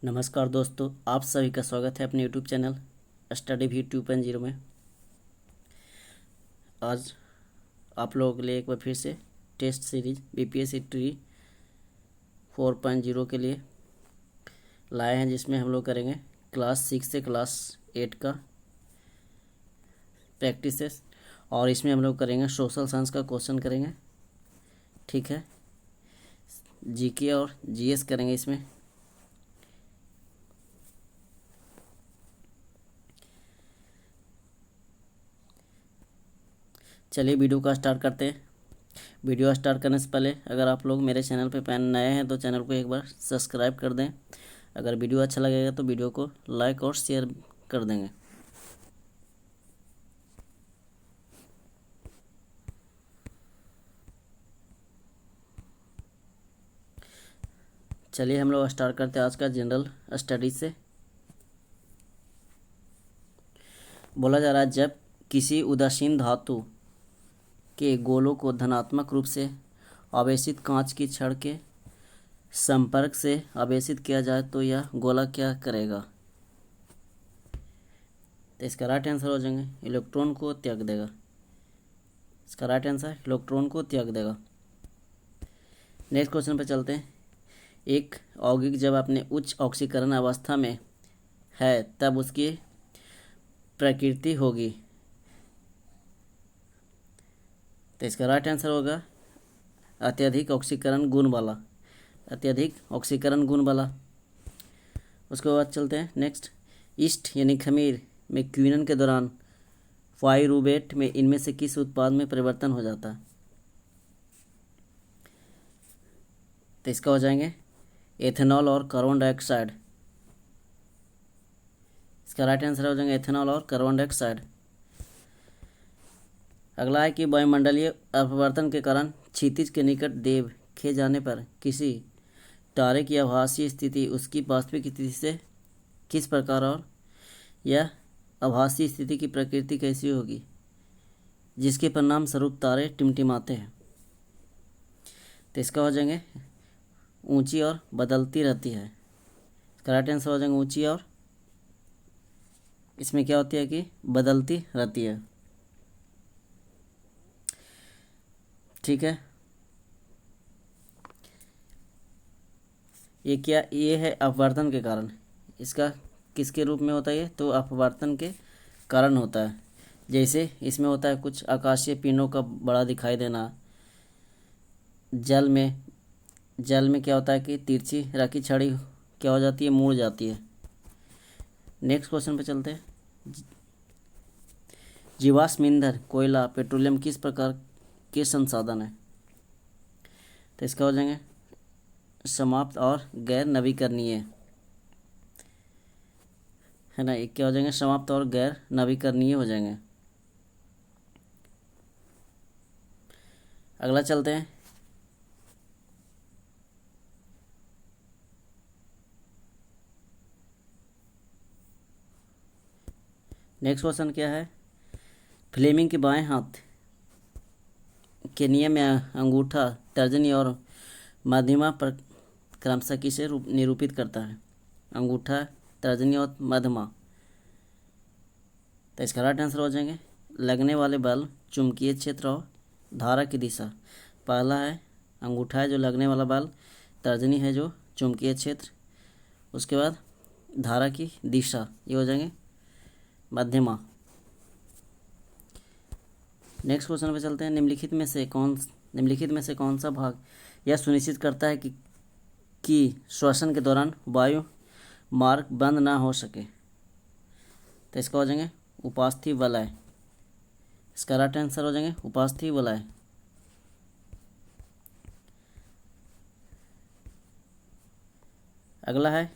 नमस्कार दोस्तों, आप सभी का स्वागत है अपने यूट्यूब चैनल स्टडी भी 2.0 में। आज आप लोगों के लिए एक बार फिर से टेस्ट सीरीज बीपीएससी ट्री 4.0 के लिए लाए हैं, जिसमें हम लोग करेंगे क्लास 6 से क्लास 8 का प्रैक्टिसेस। और इसमें हम लोग करेंगे सोशल साइंस का क्वेश्चन करेंगे, ठीक है। जीके और जीएस करेंगे इसमें। चलिए वीडियो का स्टार्ट करते हैं। वीडियो स्टार्ट करने से पहले अगर आप लोग मेरे चैनल पे नए हैं तो चैनल को एक बार सब्सक्राइब कर दें। अगर वीडियो अच्छा लगेगा तो वीडियो को लाइक और शेयर कर देंगे। चलिए हम लोग स्टार्ट करते हैं आज का जनरल स्टडीज से। बोला जा रहा है, जब किसी उदासीन धातु के गोलों को धनात्मक रूप से आवेशित कांच की छड़ के संपर्क से आवेशित किया जाए तो यह गोला क्या करेगा? तो इसका राइट आंसर हो जाएंगे इलेक्ट्रॉन को त्याग देगा। इसका राइट आंसर इलेक्ट्रॉन को त्याग देगा। नेक्स्ट क्वेश्चन पे चलते हैं। एक यौगिक जब अपने उच्च ऑक्सीकरण अवस्था में है तब उसकी प्रकृति होगी। तो इसका राइट आंसर होगा अत्यधिक ऑक्सीकरण गुण वाला। अत्यधिक ऑक्सीकरण गुण वाला। उसके बाद चलते हैं नेक्स्ट। ईस्ट यानी खमीर में क्विनन के दौरान पाइरूवेट में इनमें से किस उत्पाद में परिवर्तन हो जाता है? तो इसका हो जाएंगे एथेनॉल और कार्बन डाइऑक्साइड। इसका राइट आंसर हो जाएंगे एथेनॉल और कार्बन डाइऑक्साइड। अगला है कि वायुमंडलीय अपवर्तन के कारण क्षितिज के निकट देखे जाने पर किसी तारे की आभासी स्थिति उसकी वास्तविक स्थिति से किस प्रकार और यह आभासी स्थिति की प्रकृति कैसी होगी जिसके परिणाम स्वरूप तारे टिमटिमाते हैं? तो इसका हो जाएंगे ऊंची और बदलती रहती है। इसका राइट आंसर हो जाएंगे ऊंची और इसमें क्या होती है कि बदलती रहती है, ठीक है। ये है अपवर्तन के कारण। इसका किसके रूप में होता है ये? तो अपवर्तन के कारण होता है। जैसे इसमें होता है कुछ आकाशीय पिंडों का बड़ा दिखाई देना। जल में क्या होता है कि तिरछी राखी छड़ी क्या हो जाती है? मुड़ जाती है। नेक्स्ट क्वेश्चन पे चलते हैं। जीवाश्म ईंधन कोयला पेट्रोलियम किस प्रकार के संसाधन है? तो इसका हो जाएंगे समाप्त और गैर नवीकरणीय, है ना। एक क्या हो जाएंगे? समाप्त और गैर नवीकरणीय हो जाएंगे। अगला चलते हैं। नेक्स्ट क्वेश्चन क्या है? फ्लेमिंग के बाएं हाथ के नियम में अंगूठा तर्जनी और मध्यमा पर क्रमशः किसे निरूपित करता है? अंगूठा तर्जनी और मध्यमा। तो इसका राइट आंसर हो जाएंगे लगने वाले बल, चुंबकीय क्षेत्र और धारा की दिशा। पहला है अंगूठा है जो लगने वाला बल, तर्जनी है जो चुंबकीय क्षेत्र, उसके बाद धारा की दिशा, ये हो जाएंगे मध्यमा। नेक्स्ट क्वेश्चन पे चलते हैं। निम्नलिखित में से कौन सा भाग यह सुनिश्चित करता है कि श्वसन के दौरान वायु मार्ग बंद ना हो सके? तो इसका हो जाएंगे उपास्थि वलय। इसका राइट आंसर हो जाएंगे उपास्थि वलय। अगला है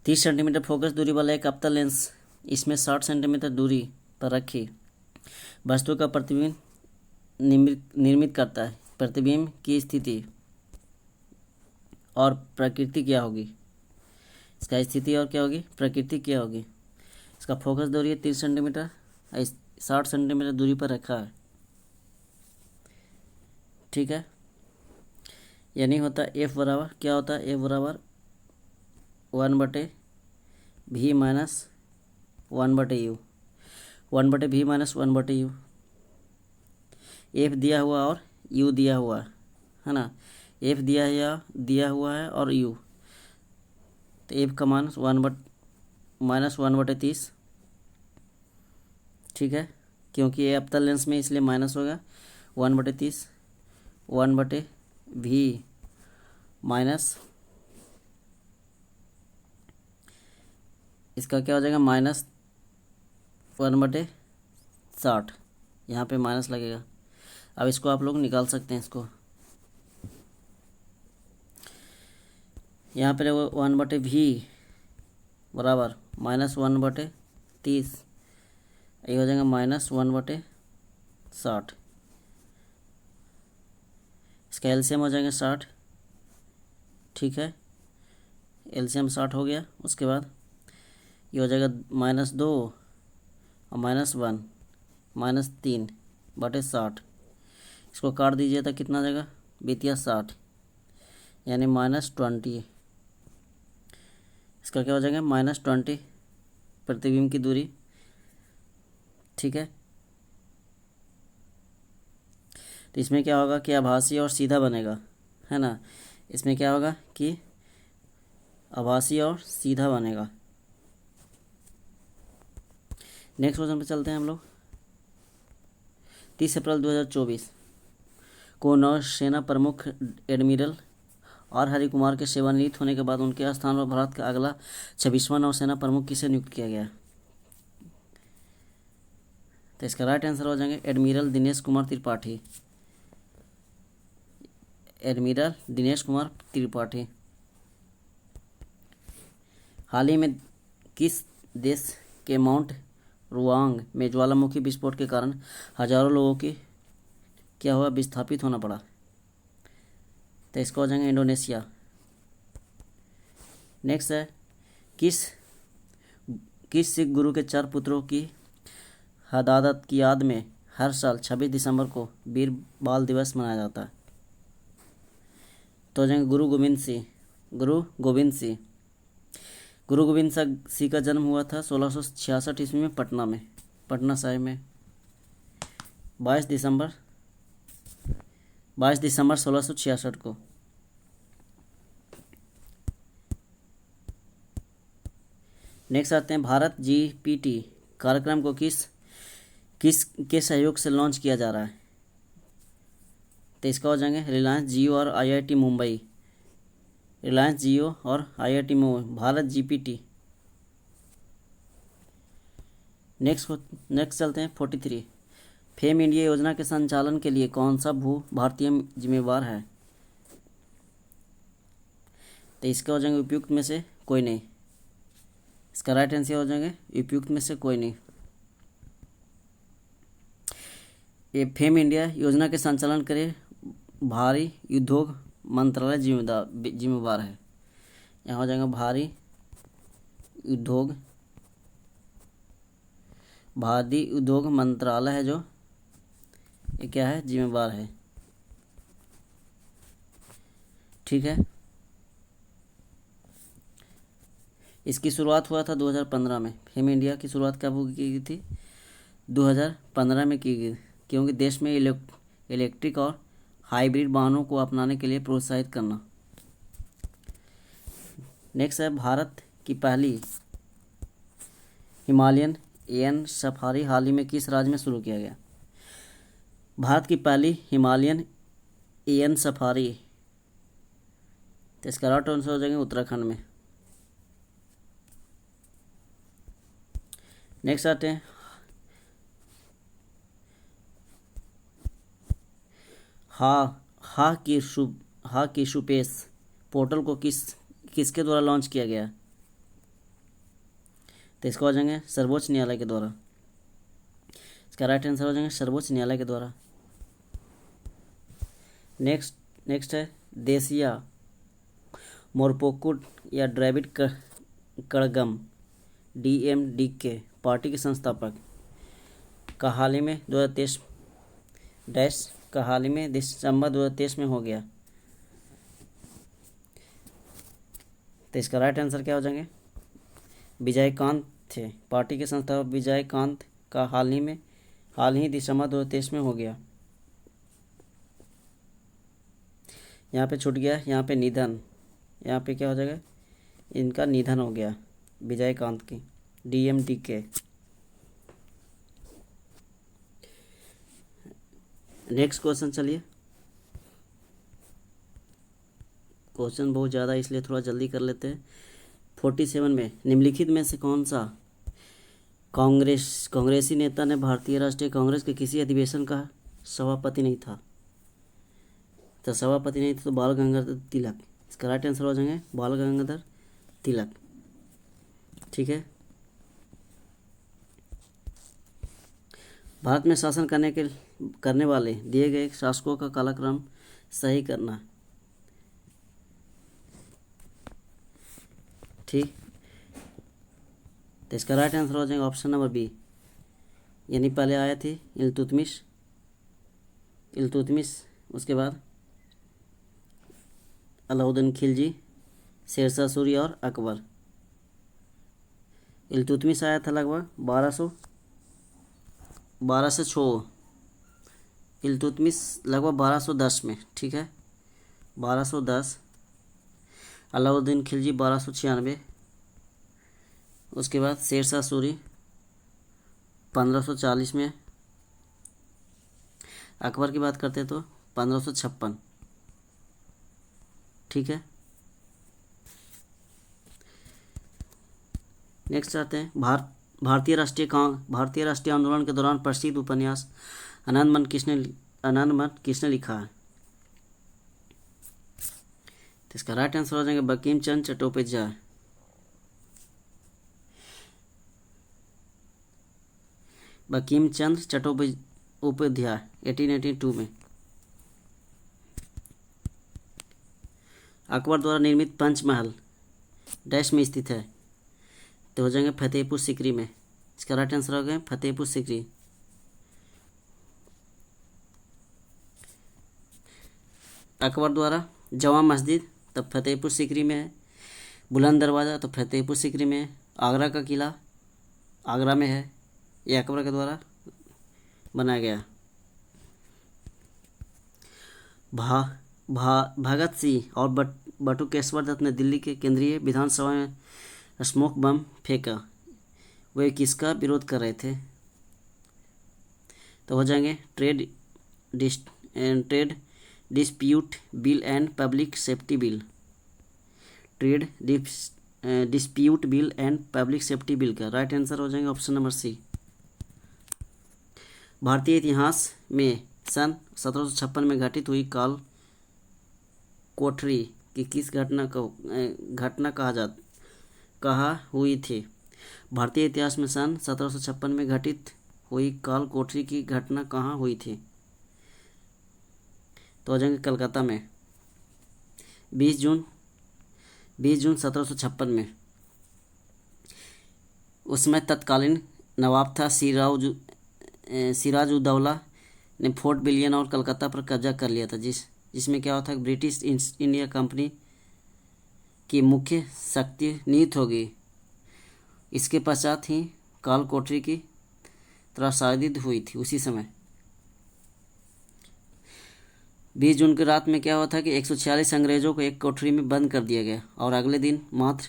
30 सेंटीमीटर फोकस दूरी वाला एक अवतल लेंस इसमें 60 सेंटीमीटर दूरी पर रखी वस्तु का प्रतिबिंब निर्मित करता है। प्रतिबिंब की स्थिति और प्रकृति क्या होगी? इसका स्थिति और क्या होगी? प्रकृति क्या होगी? इसका फोकस दूरी है 30 सेंटीमीटर, 60 सेंटीमीटर दूरी पर रखा है, ठीक है। यानी होता है एफ बराबर क्या होता है, एफ बराबर 1/v minus 1/u, 1/v minus 1/u। F दिया हुआ और यू दिया हुआ है ना, एफ दिया हुआ है और यू, तो एफ का मान माइनस 1/30, ठीक है, क्योंकि ये अवतल लेंस में इसलिए माइनस होगा 1/30, 1/v माइनस इसका क्या हो जाएगा माइनस 1/60, यहाँ पे माइनस लगेगा। अब इसको आप लोग निकाल सकते हैं, इसको यहाँ पे देखो 1/v बराबर माइनस 1/30, ये हो जाएगा माइनस 1/60, इसका एलसीएम हो जाएगा 60, ठीक है, एलसीएम 60 हो गया। उसके बाद ये हो जाएगा -2 और -1 -3/60, इसको काट दीजिए तो कितना आ जाएगा, 20 यानी -20, इसका क्या हो जाएगा -20 प्रतिबिंब की दूरी, ठीक है। तो इसमें क्या होगा कि आभासी और सीधा बनेगा, है ना, इसमें क्या होगा कि आभासी और सीधा बनेगा। नेक्स्ट क्वेश्चन पे चलते हैं हम लोग। 30 अप्रैल 2024 को नौसेना प्रमुख एडमिरल आर हरि कुमार के सेवानिवृत्त होने के बाद उनके स्थान पर भारत का अगला 26वां नौसेना प्रमुख किसे नियुक्त किया गया। तो इसका राइट आंसर हो जाएंगे एडमिरल दिनेश कुमार त्रिपाठी, एडमिरल दिनेश कुमार त्रिपाठी। हाल ही में किस देश के माउंट रुआंग में ज्वालामुखी विस्फोट के कारण हजारों लोगों की क्या हुआ, विस्थापित होना पड़ा। तो इसका हो जाएंगे इंडोनेशिया। नेक्स्ट है किस सिख गुरु के 4 पुत्रों की हदादत की याद में हर साल 26 दिसंबर को वीर बाल दिवस मनाया जाता है। तो हो जाएंगे गुरु गोविंद सिंह। गुरु गोविंद सिंह का जन्म हुआ था 1666 ईस्वी में पटना साहिब में 22 दिसंबर 1666 को। नेक्स्ट आते हैं भारत जीपीटी कार्यक्रम को किस के सहयोग से लॉन्च किया जा रहा है। तो इसका हो जाएंगे रिलायंस जियो और आईआईटी मुंबई, रिलायंस जियो और IIT Mumbai Bharat GPT. Next चलते हैं 43 फेम इंडिया योजना के संचालन के लिए कौन सा भू भारतीय जिम्मेवार है। तो इसका हो जाएंगे उपयुक्त में से कोई नहीं, इसका राइट आंसर हो जाएंगे उपयुक्त में से कोई नहीं। ये फेम इंडिया योजना के संचालन के लिए भारी उद्योग मंत्रालय जिम्मेवार है। यहाँ हो जाएगा भारी उद्योग मंत्रालय है जो ये क्या है, जिम्मेवार है, ठीक है। इसकी शुरुआत हुआ था 2015 में। फेम इंडिया की शुरुआत कब की गई थी, 2015 में की गई, क्योंकि देश में इलेक्ट्रिक और हाइब्रिड वाहनों को अपनाने के लिए प्रोत्साहित करना। नेक्स्ट है भारत की पहली हिमालयन एन सफारी हाल ही में किस राज्य में शुरू किया गया। भारत की पहली हिमालयन एन सफारी, तो इसका राइट आंसर हो जाएंगे उत्तराखंड में। नेक्स्ट आते हैं हा की सुपेश पोर्टल को किसके द्वारा लॉन्च किया गया। तो इसको हो जाएंगे सर्वोच्च न्यायालय के द्वारा, इसका राइट आंसर हो जाएंगे सर्वोच्च न्यायालय के द्वारा। नेक्स्ट है देसिया मोरपोकुट या ड्रेविड कड़गम DMDK पार्टी के संस्थापक का हाल ही में 2023 दिसंबर 2023 में हो गया। तो इसका राइट आंसर क्या हो जाएंगे? विजयकांत थे। पार्टी के संस्थापक विजयकांत का हाल ही दिसंबर 2023 में हो गया। यहाँ पे छूट गया, यहाँ पे निधन, यहाँ पे क्या हो जाएगा? इनका निधन हो गया विजयकांत की, DMDK। नेक्स्ट क्वेश्चन, चलिए। क्वेश्चन बहुत ज़्यादा इसलिए थोड़ा जल्दी कर लेते हैं। 47 में निम्नलिखित में से कौन सा कांग्रेसी नेता ने भारतीय राष्ट्रीय कांग्रेस के किसी अधिवेशन का सभापति नहीं था? तो सभापति नहीं था तो बाल गंगाधर तिलक। इसका राइट आंसर हो जाएंगे बाल गंगाधर तिलक। ठीक है। भारत में शासन करने वाले दिए गए शासकों का कालक्रम सही करना। ठीक, तो इसका राइट आंसर हो जाएगा ऑप्शन नंबर बी, यानी पहले आए थे इल्तुतमिश, उसके बाद अलाउद्दीन खिलजी, शेरशाह सूरी और अकबर। इल्तुतमिश आया था लगभग 1206, इल्तुतमिश लगभग 1210 में। ठीक है, 1210। अलाउद्दीन खिलजी 1296, उसके बाद शेरशाह सूरी 1540 में। अकबर की बात करते तो 1556। ठीक है, नेक्स्ट आते हैं भारतीय राष्ट्रीय आंदोलन के दौरान प्रसिद्ध उपन्यास आनंद मन किसने लिखा है? तो इसका राइट आंसर हो जाएंगे बंकिम चंद्र चट्टोपाध्याय। बंकिम चंद्र चट्टोपाध्याय 1882 में। अकबर द्वारा निर्मित पंचमहल डैश में स्थित है? तो हो जाएंगे फतेहपुर सीकरी में। इसका राइट आंसर हो गया फतेहपुर सीकरी। अकबर द्वारा जमा मस्जिद तब फतेहपुर सीकरी में है। बुलंद दरवाज़ा तो फतेहपुर सीकरी में है। आगरा का किला आगरा में है, ये अकबर के द्वारा बनाया गया। भगत सिंह और बटुकेश्वर दत्त ने दिल्ली के केंद्रीय विधानसभा में स्मोक बम फेंका, वे किसका विरोध कर रहे थे? तो हो जाएंगे trade dispute bill and public safety bill. Trade dispute bill and public safety bill का राइट आंसर हो जाएंगे ऑप्शन नंबर सी। भारतीय इतिहास में सन 1756 में घटित हुई काल कोठरी की किस घटना कहा हुई थी? भारतीय इतिहास में सन 1756 में घटित हुई काल कोठरी की घटना कहाँ हुई थी? तो हो जाएंगे कलकत्ता में 20 जून 1756 में। उसमें तत्कालीन नवाब था सिराजुद्दौला ने फोर्ट विलियम और कलकत्ता पर कब्जा कर लिया था, जिसमें क्या होता है ब्रिटिश ईस्ट इंडिया कंपनी की मुख्य शक्ति नीत होगी। इसके पश्चात ही काल कोठरी की त्रासदी हुई थी। उसी समय 20 जून की रात में क्या हुआ था कि 146 अंग्रेजों को एक कोठरी में बंद कर दिया गया और अगले दिन मात्र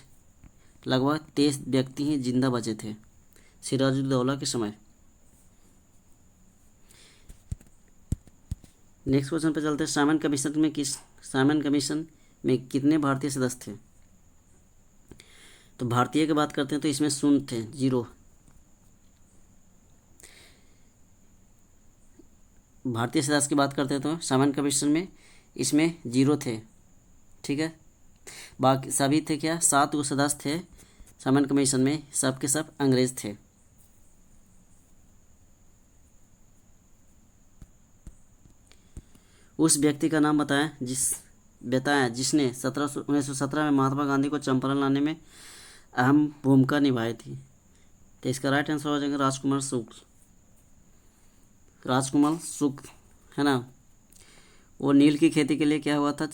लगभग 23 व्यक्ति ही जिंदा बचे थे सिराजुद्दौला के समय। नेक्स्ट क्वेश्चन पे चलते हैं। साइमन कमीशन में कितने भारतीय सदस्य थे? तो भारतीय की बात करते हैं तो इसमें शून्य थे, 0। भारतीय सदस्य की बात करते हैं तो साइमन कमीशन में इसमें 0 थे। ठीक है, बाकी सभी थे क्या 7 गो सदस्य थे साइमन कमीशन में, सब के सब अंग्रेज थे। उस व्यक्ति का नाम बताएं जिसने 1917 में महात्मा गांधी को चंपारण लाने में अहम भूमिका निभाई थी। तो इसका राइट आंसर हो जाएगा राजकुमार शुक्ल है ना। वो नील की खेती के लिए क्या हुआ था,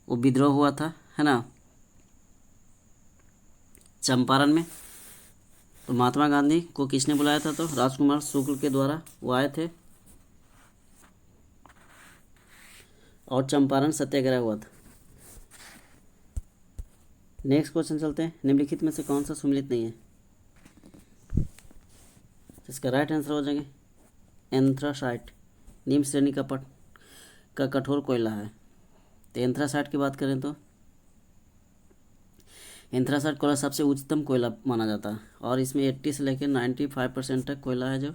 वो विद्रोह हुआ था है ना। चंपारण में। तो महात्मा गांधी को किसने बुलाया था? तो राजकुमार शुक्ल के द्वारा वो आए थे और चंपारण सत्याग्रह हुआ था। नेक्स्ट क्वेश्चन चलते हैं। निम्नलिखित में से कौन सा सुमेलित नहीं है? इसका राइट आंसर हो जाएंगे एंथ्रासाइट। निम्न श्रेणी का कठोर कोयला है। तो एंथ्रासाइट की बात करें तो एंथ्रासाइट कोयला सबसे उच्चतम कोयला माना जाता है और इसमें 80 से लेकर 95% तक कोयला है जो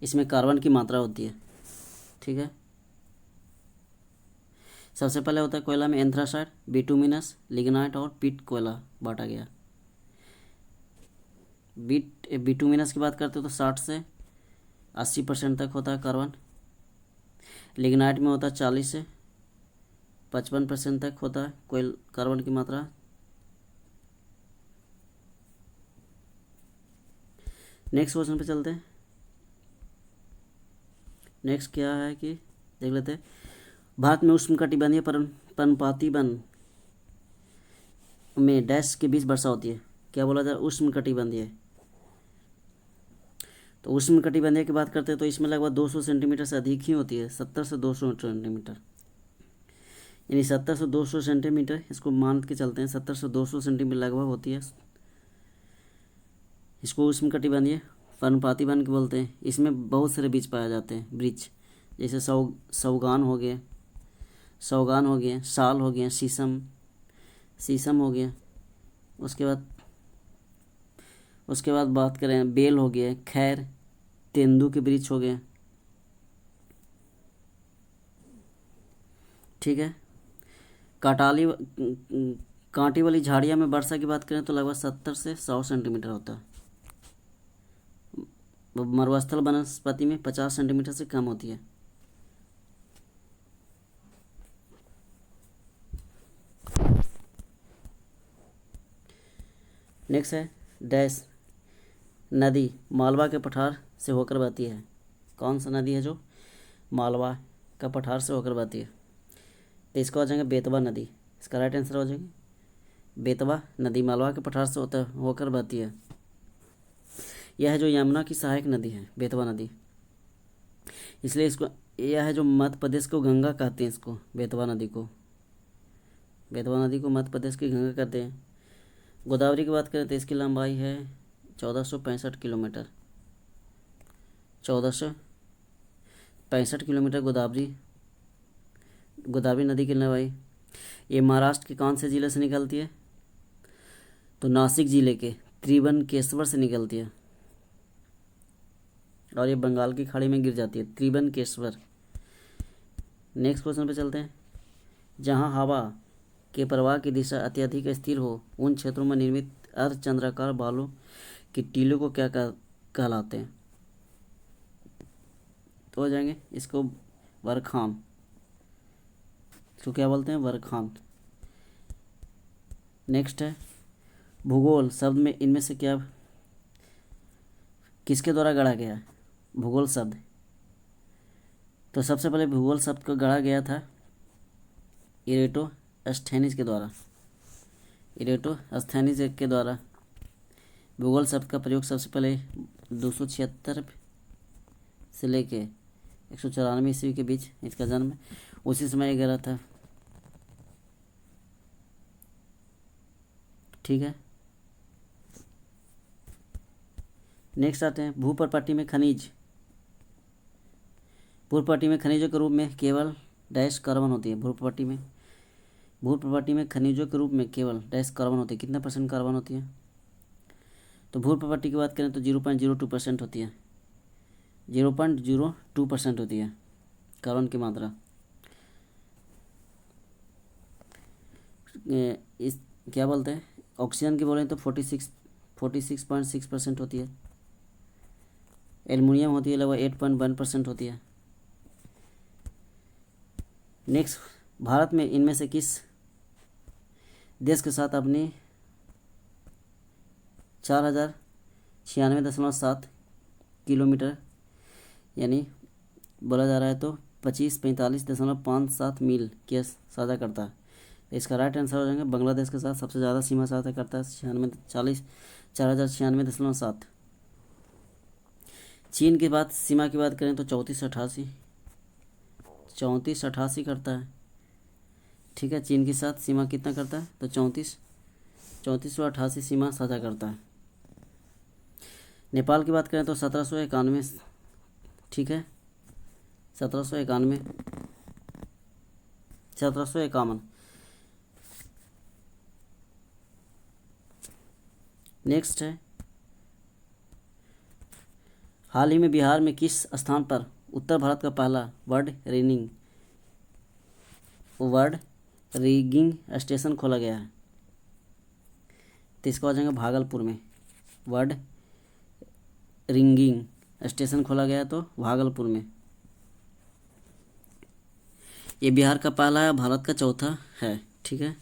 इसमें कार्बन की मात्रा होती है। ठीक है, सबसे पहले होता है कोयला में एंथ्रासाइट, बिटुमिनस, लिग्नाइट और पीट कोयला बांटा गया। बिटुमिनस की बात करते हो तो 60 से 80% तक होता है कार्बन। लिग्नाइट में होता है 40 से 55% तक होता है कोयल कार्बन की मात्रा। नेक्स्ट क्वेश्चन पे चलते हैं। नेक्स्ट क्या है कि देख लेते हैं। भारत में उष्णकटिबंधीय पर्णपाती वन में डैश के बीच वर्षा होती है। क्या बोला जाए? उष्णकटिबंधीय। तो उष्णकटिबंधीय की बात करते हैं तो इसमें लगभग 200 सेंटीमीटर से अधिक ही होती है, 70 से 200 सेंटीमीटर, यानी 70 से 200 सेंटीमीटर इसको मान के चलते हैं। 70 से 200 सेंटीमीटर लगभग होती है। इसको उष्णकटिबंधीय पर्णपाती वन के बोलते हैं। इसमें बहुत सारे बीज पाए जाते हैं, वृक्ष, जैसे सागौन हो गए, साल हो गया, शीशम हो गया। उसके बाद बात करें बेल हो गया, खैर, तेंदू के वृक्ष हो गए। ठीक है, कांटी वाली झाड़ियाँ में वर्षा की बात करें तो लगभग 70 से 100 सेंटीमीटर होता है। मरुस्थल वनस्पति में 50 सेंटीमीटर से कम होती है। नेक्स्ट है डैश नदी मालवा के पठार से होकर बहती है। कौन सा नदी है जो मालवा का पठार से होकर बहती है? तो इसका हो जाएगा बेतवा नदी। इसका राइट आंसर हो जाएगा बेतवा नदी मालवा के पठार से होकर बहती है। यह है जो यमुना की सहायक नदी है, बेतवा नदी। इसलिए इसको यह है जो मध्य प्रदेश को गंगा कहते हैं। इसको बेतवा नदी को मध्य प्रदेश की गंगा कहते हैं। गोदावरी की बात करें तो इसकी लंबाई है 1465 किलोमीटर। 1465 किलोमीटर गोदावरी नदी की लंबाई। ये महाराष्ट्र के कौन से ज़िले से निकलती है? तो नासिक ज़िले के त्रिभुवनेश्वर से निकलती है और ये बंगाल की खाड़ी में गिर जाती है, त्रिभुवनेश्वर। नेक्स्ट क्वेश्चन पे चलते हैं। जहाँ हवा के प्रवाह की दिशा अत्यधिक स्थिर हो उन क्षेत्रों में निर्मित अर्धचंद्राकार बालू की टीलों को क्या कहलाते हैं? तो हो जाएंगे इसको वर्खान। इसको क्या बोलते हैं? वर्खान। नेक्स्ट है भूगोल शब्द में इनमें से क्या किसके द्वारा गढ़ा गया है? भूगोल शब्द। तो सबसे पहले भूगोल शब्द को गढ़ा गया था इरेटोस्थेनीज के द्वारा। भूगोल शब्द का प्रयोग सबसे पहले 276 से लेके 194 ईस्वी के बीच इसका जन्म उसी समय गया था। ठीक है, नेक्स्ट आते हैं भूप्रपट्टी में खनिजों के रूप में केवल डैश कार्बन होती है। भूप्रपट्टी में खनिजों के रूप में केवल डैश कार्बन होती है। कितना % कार्बन होती है? तो भूप्रपट्टी की बात करें तो 0.02% होती है। 0.02% होती है कार्बन की मात्रा। इस क्या बोलते हैं ऑक्सीजन की बोलें तो 46.6% होती है। एल्युमिनियम होती है लगभग 8.1% होती है। नेक्स्ट, भारत में इनमें से किस देश के साथ अपनी 4096.7 किलोमीटर यानी बोला जा रहा है तो 4557 मील की साझा करता है? इसका राइट आंसर हो जाएगा बांग्लादेश के साथ सबसे ज़्यादा सीमा साझा करता है 4,96,7। चीन के बाद सीमा की बात करें तो 3488 करता है। ठीक है, चीन के साथ सीमा कितना करता है तो 3488 सीमा साझा करता है। नेपाल की बात करें तो 1791। ठीक है, 1751। नेक्स्ट है, हाल ही में बिहार में किस स्थान पर उत्तर भारत का पहला वर्ड रिगिंग स्टेशन खोला गया है? तो इसका हो जाएगा भागलपुर में वर्ड रिंगिंग स्टेशन खोला गया तो भागलपुर में। ये बिहार का पहला है, भारत का चौथा है। ठीक है,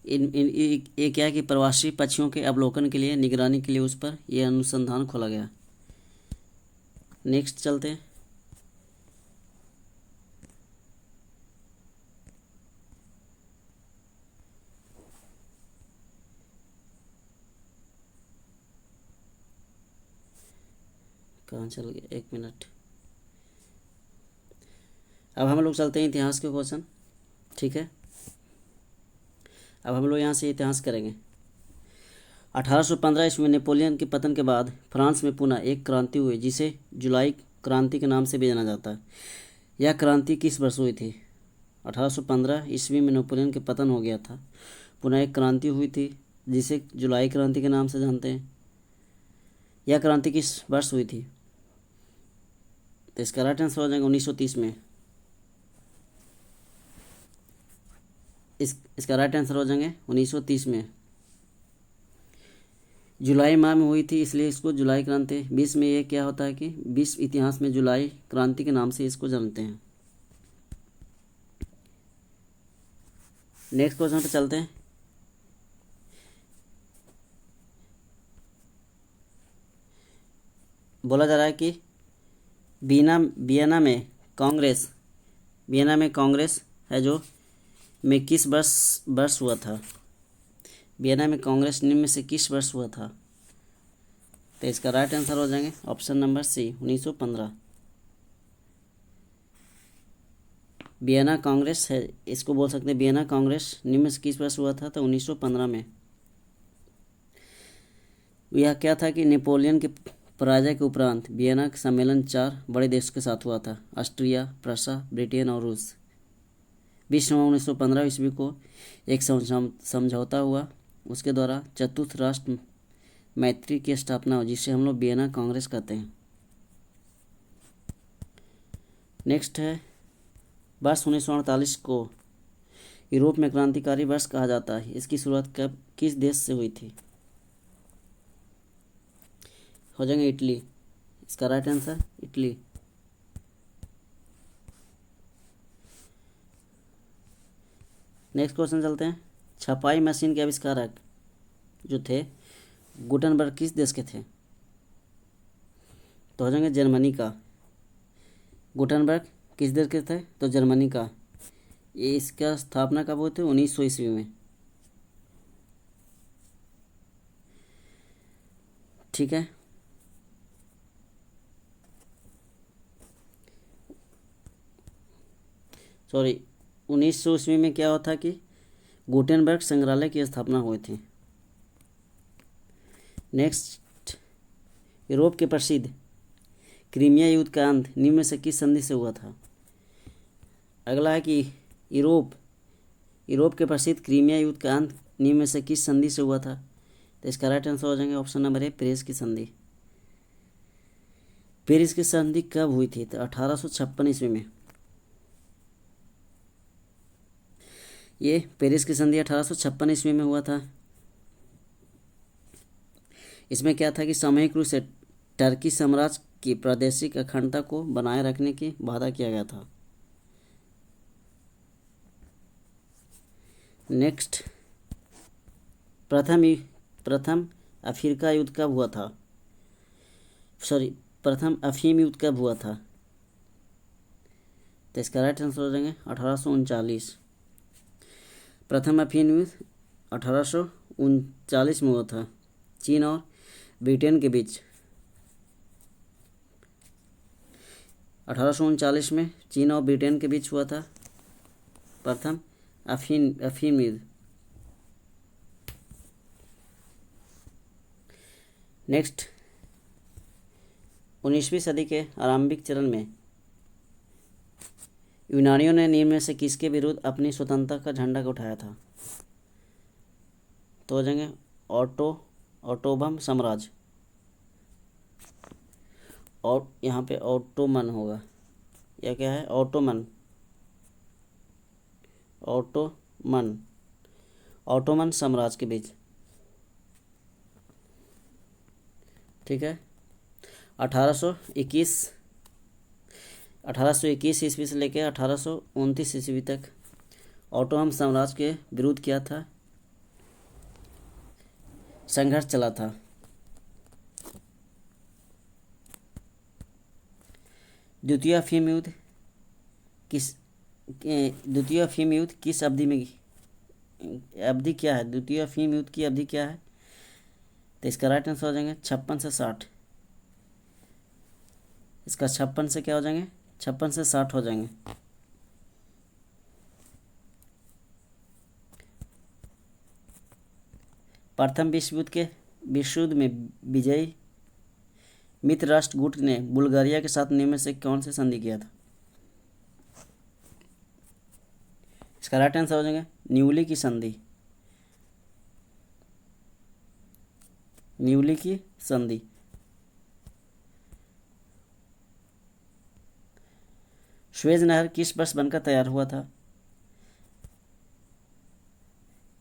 ये क्या है कि प्रवासी पक्षियों के अवलोकन के लिए निगरानी के लिए उस पर यह अनुसंधान खोला गया। नेक्स्ट चलते हैं, कहाँ चल गया, 1 मिनट। अब हम लोग चलते हैं इतिहास के क्वेश्चन। ठीक है, अब हम लोग यहाँ से इतिहास करेंगे। 1815 ईस्वी में नेपोलियन के पतन के बाद फ्रांस में पुनः एक क्रांति हुई जिसे जुलाई क्रांति के नाम से भी जाना जाता है। यह क्रांति किस वर्ष हुई थी? 1815 ईस्वी में नेपोलियन के पतन हो गया था, पुनः एक क्रांति हुई थी जिसे जुलाई क्रांति के नाम से जानते हैं। यह क्रांति किस वर्ष हुई थी? तो इसका राइट आंसर हो जाएगा 1930 में। इसका राइट आंसर हो जाएंगे 1930 में। जुलाई माह में हुई थी इसलिए इसको जुलाई क्रांति। विश्व में ये क्या होता है कि विश्व इतिहास में जुलाई क्रांति के नाम से इसको जानते हैं। नेक्स्ट क्वेश्चन पे चलते हैं। बोला जा रहा है कि वियना में कांग्रेस है जो में किस वर्ष हुआ था? वियना में कांग्रेस निम्न में से किस वर्ष हुआ था? तो इसका राइट आंसर हो जाएंगे option number C 1915। Vienna Congress है, इसको बोल सकते हैं वियना कांग्रेस निम्न में से किस वर्ष हुआ था? तो 1915 में। यह क्या था कि नेपोलियन के पराजय के उपरांत वियना सम्मेलन 4 बड़े देशों के साथ हुआ था, ऑस्ट्रिया, प्रसा, ब्रिटेन और रूस। 20 नवंबर 1915 ईस्वी को एक समझौता हुआ, उसके द्वारा चतुर्थ राष्ट्र मैत्री की स्थापना हुई जिसे हम लोग वियना कांग्रेस कहते हैं। नेक्स्ट है, वर्ष 1948 को यूरोप में क्रांतिकारी वर्ष कहा जाता है। इसकी शुरुआत कब किस देश से हुई थी? हो जाएंगे इटली। इसका right answer Italy. Next question चलते हैं। छपाई मशीन के आविष्कारक जो थे गुटनबर्ग किस देश के थे? तो हो जाएंगे जर्मनी का। गुटनबर्ग किस देश के थे? तो जर्मनी का। ये इसका स्थापना कब हुई थी? 1900 ईस्वी में। ठीक है, सॉरी 1900 ईस्वी में क्या होता कि गुटेनबर्ग संग्रहालय की स्थापना हुई थी। नेक्स्ट, यूरोप के प्रसिद्ध क्रीमिया युद्ध का अंत निम्न में से किस संधि से हुआ था? अगला है कि यूरोप के प्रसिद्ध क्रीमिया युद्ध का अंत निम्न में से किस संधि से हुआ था? तो इसका राइट आंसर हो जाएंगे ऑप्शन नंबर ए पेरिस की संधि। पेरिस की संधि कब हुई थी? तो 1856 ईस्वी में। ये पेरिस की संधि 1856 ईस्वी में हुआ था। इसमें क्या था कि सामूहिक रूप से टर्की साम्राज्य की प्रादेशिक अखंडता को बनाए रखने की वादा किया गया था। नेक्स्ट, प्रथम अफ्रीका युद्ध कब हुआ था? प्रथम अफीम युद्ध कब हुआ था? तो इसका राइट आंसर हो जाएंगे 1839। प्रथम अफीम युद्ध 1839 में हुआ था चीन और ब्रिटेन के बीच। 1839 में चीन और ब्रिटेन के बीच हुआ था प्रथम अफीम युद्ध। नेक्स्ट, 19वीं सदी के आरंभिक चरण में यूनानियों ने निम्न में से किसके विरुद्ध अपनी स्वतंत्रता का झंडा को उठाया था? तो हो जाएंगे ऑटोबन साम्राज्य, और यहाँ पे ऑटोमन होगा, यह क्या है? ऑटोमन साम्राज्य के बीच। ठीक है। 1821 ईस्वी से लेकर 1829 ईस्वी तक ऑटोमन साम्राज्य के विरुद्ध किया था, संघर्ष चला था। द्वितीय अफीम युद्ध किस अवधि में, अवधि क्या है? द्वितीय अफीम युद्ध की अवधि क्या है? तो इसका राइट आंसर हो जाएंगे 56 से 60। इसका 56 से क्या हो जाएंगे? 56 से 60 हो जाएंगे। प्रथम विश्व युद्ध में विजयी मित्र राष्ट्र गुट ने बुल्गारिया के साथ निम्न में से कौन से संधि किया था? इसका राइट आंसर हो जाएगा न्यूली की संधि। न्यूली की संधि। सुएज नहर किस वर्ष बनकर तैयार हुआ था?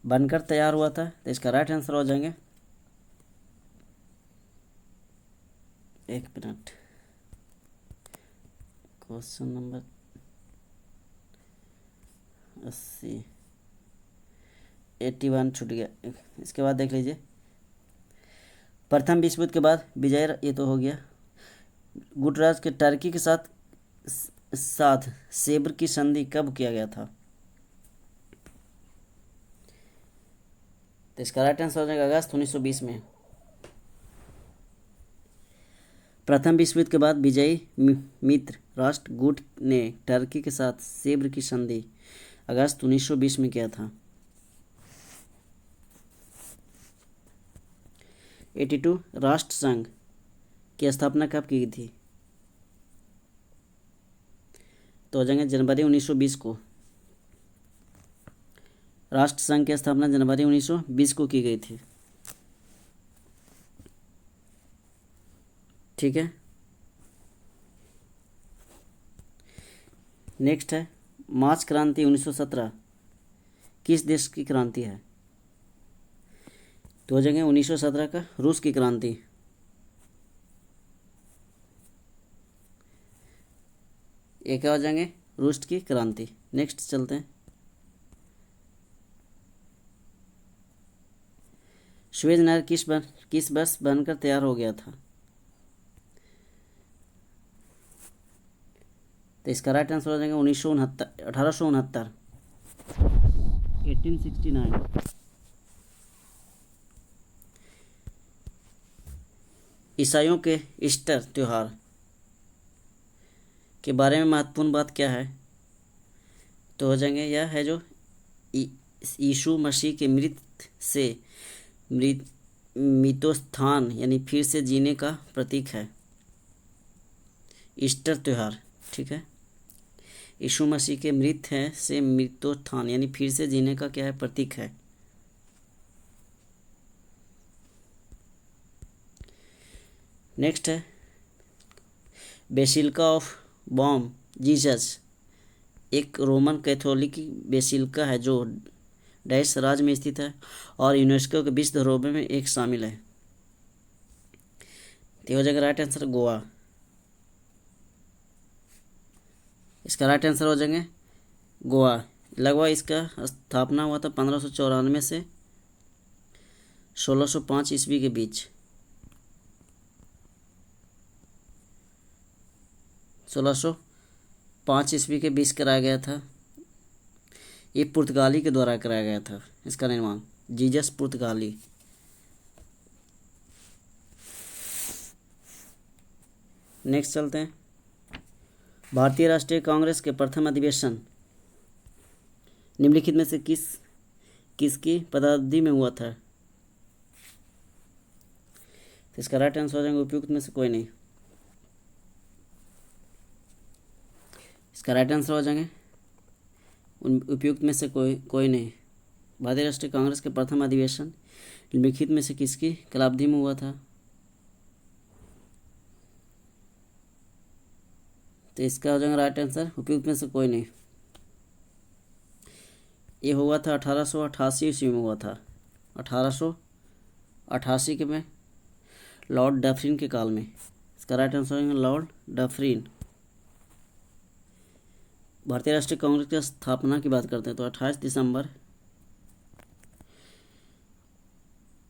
तो इसका राइट आंसर हो जाएंगे, एक मिनट, क्वेश्चन नंबर 81 छूट गया। इसके बाद देख लीजिए, प्रथम विश्व युद्ध के बाद विजय, ये तो हो गया, गुटराज के टर्की के साथ सेब्र की संधि कब किया गया था? तो इसका राइट आंसर हो जाएगा अगस्त 1920 में। प्रथम विश्व युद्ध के बाद विजयी मित्र राष्ट्र गुट ने टर्की के साथ सेब्र की संधि अगस्त 1920 में किया था। 82 राष्ट्र संघ की स्थापना कब की गई थी? तो हो जाएंगे जनवरी 1920 को। राष्ट्र संघ की स्थापना जनवरी 1920 को की गई थी। ठीक है। नेक्स्ट है मार्च क्रांति 1917 किस देश की क्रांति है? तो हो जाएंगे 1917 का रूस की क्रांति। ये क्या हो जाएंगे? रूस की क्रांति। नेक्स्ट चलते हैं, सुएज नहर किस वर्ष बनकर तैयार हो गया था? तो इसका राइट आंसर हो जाएगा 1869। ईसाइयों के ईस्टर त्योहार के बारे में महत्वपूर्ण बात क्या है? तो हो जाएंगे, यह है जो यीशु मसीह के मृत्युत्थान यानी फिर से जीने का प्रतीक है ईस्टर त्योहार। ठीक है, यीशु मसीह के मृत्युत्थान यानी फिर से जीने का क्या है? प्रतीक है। नेक्स्ट है बेसिलिका ऑफ बॉम जीसस, एक रोमन कैथोलिक बेसिलिका है जो डैश राज्य में स्थित है और यूनेस्को के विश्व धरोहर में एक शामिल है। तो हो जाएगा राइट आंसर गोवा। इसका राइट आंसर हो जाएंगे गोवा। लगभग इसका स्थापना हुआ था 1594 से 1605 ईस्वी के बीच। 1605 5 ईस्वी के बीच कराया गया था। ये पुर्तगाली के द्वारा कराया गया था इसका निर्माण, जीसस पुर्तगाली। नेक्स्ट चलते हैं। भारतीय राष्ट्रीय कांग्रेस के प्रथम अधिवेशन निम्नलिखित में से किसकी पदावधि में हुआ था? तो इसका राइट आंसर हो जाएंगे उपयुक्त में से कोई नहीं। इसका राइट आंसर हो जाएंगे उपयुक्त में से कोई नहीं। भारतीय राष्ट्रीय कांग्रेस के प्रथम अधिवेशन निम्नलिखित में से किसकी कालावधि में हुआ था? तो इसका हो जाएगा राइट आंसर उपयुक्त में से कोई नहीं। ये हुआ था 1888 ईस्वी में हुआ था। 1888 के में लॉर्ड डफरिन के काल में। इसका राइट आंसर होगा लॉर्ड डफरिन। भारतीय राष्ट्रीय कांग्रेस की स्थापना की बात करते हैं तो 28 दिसंबर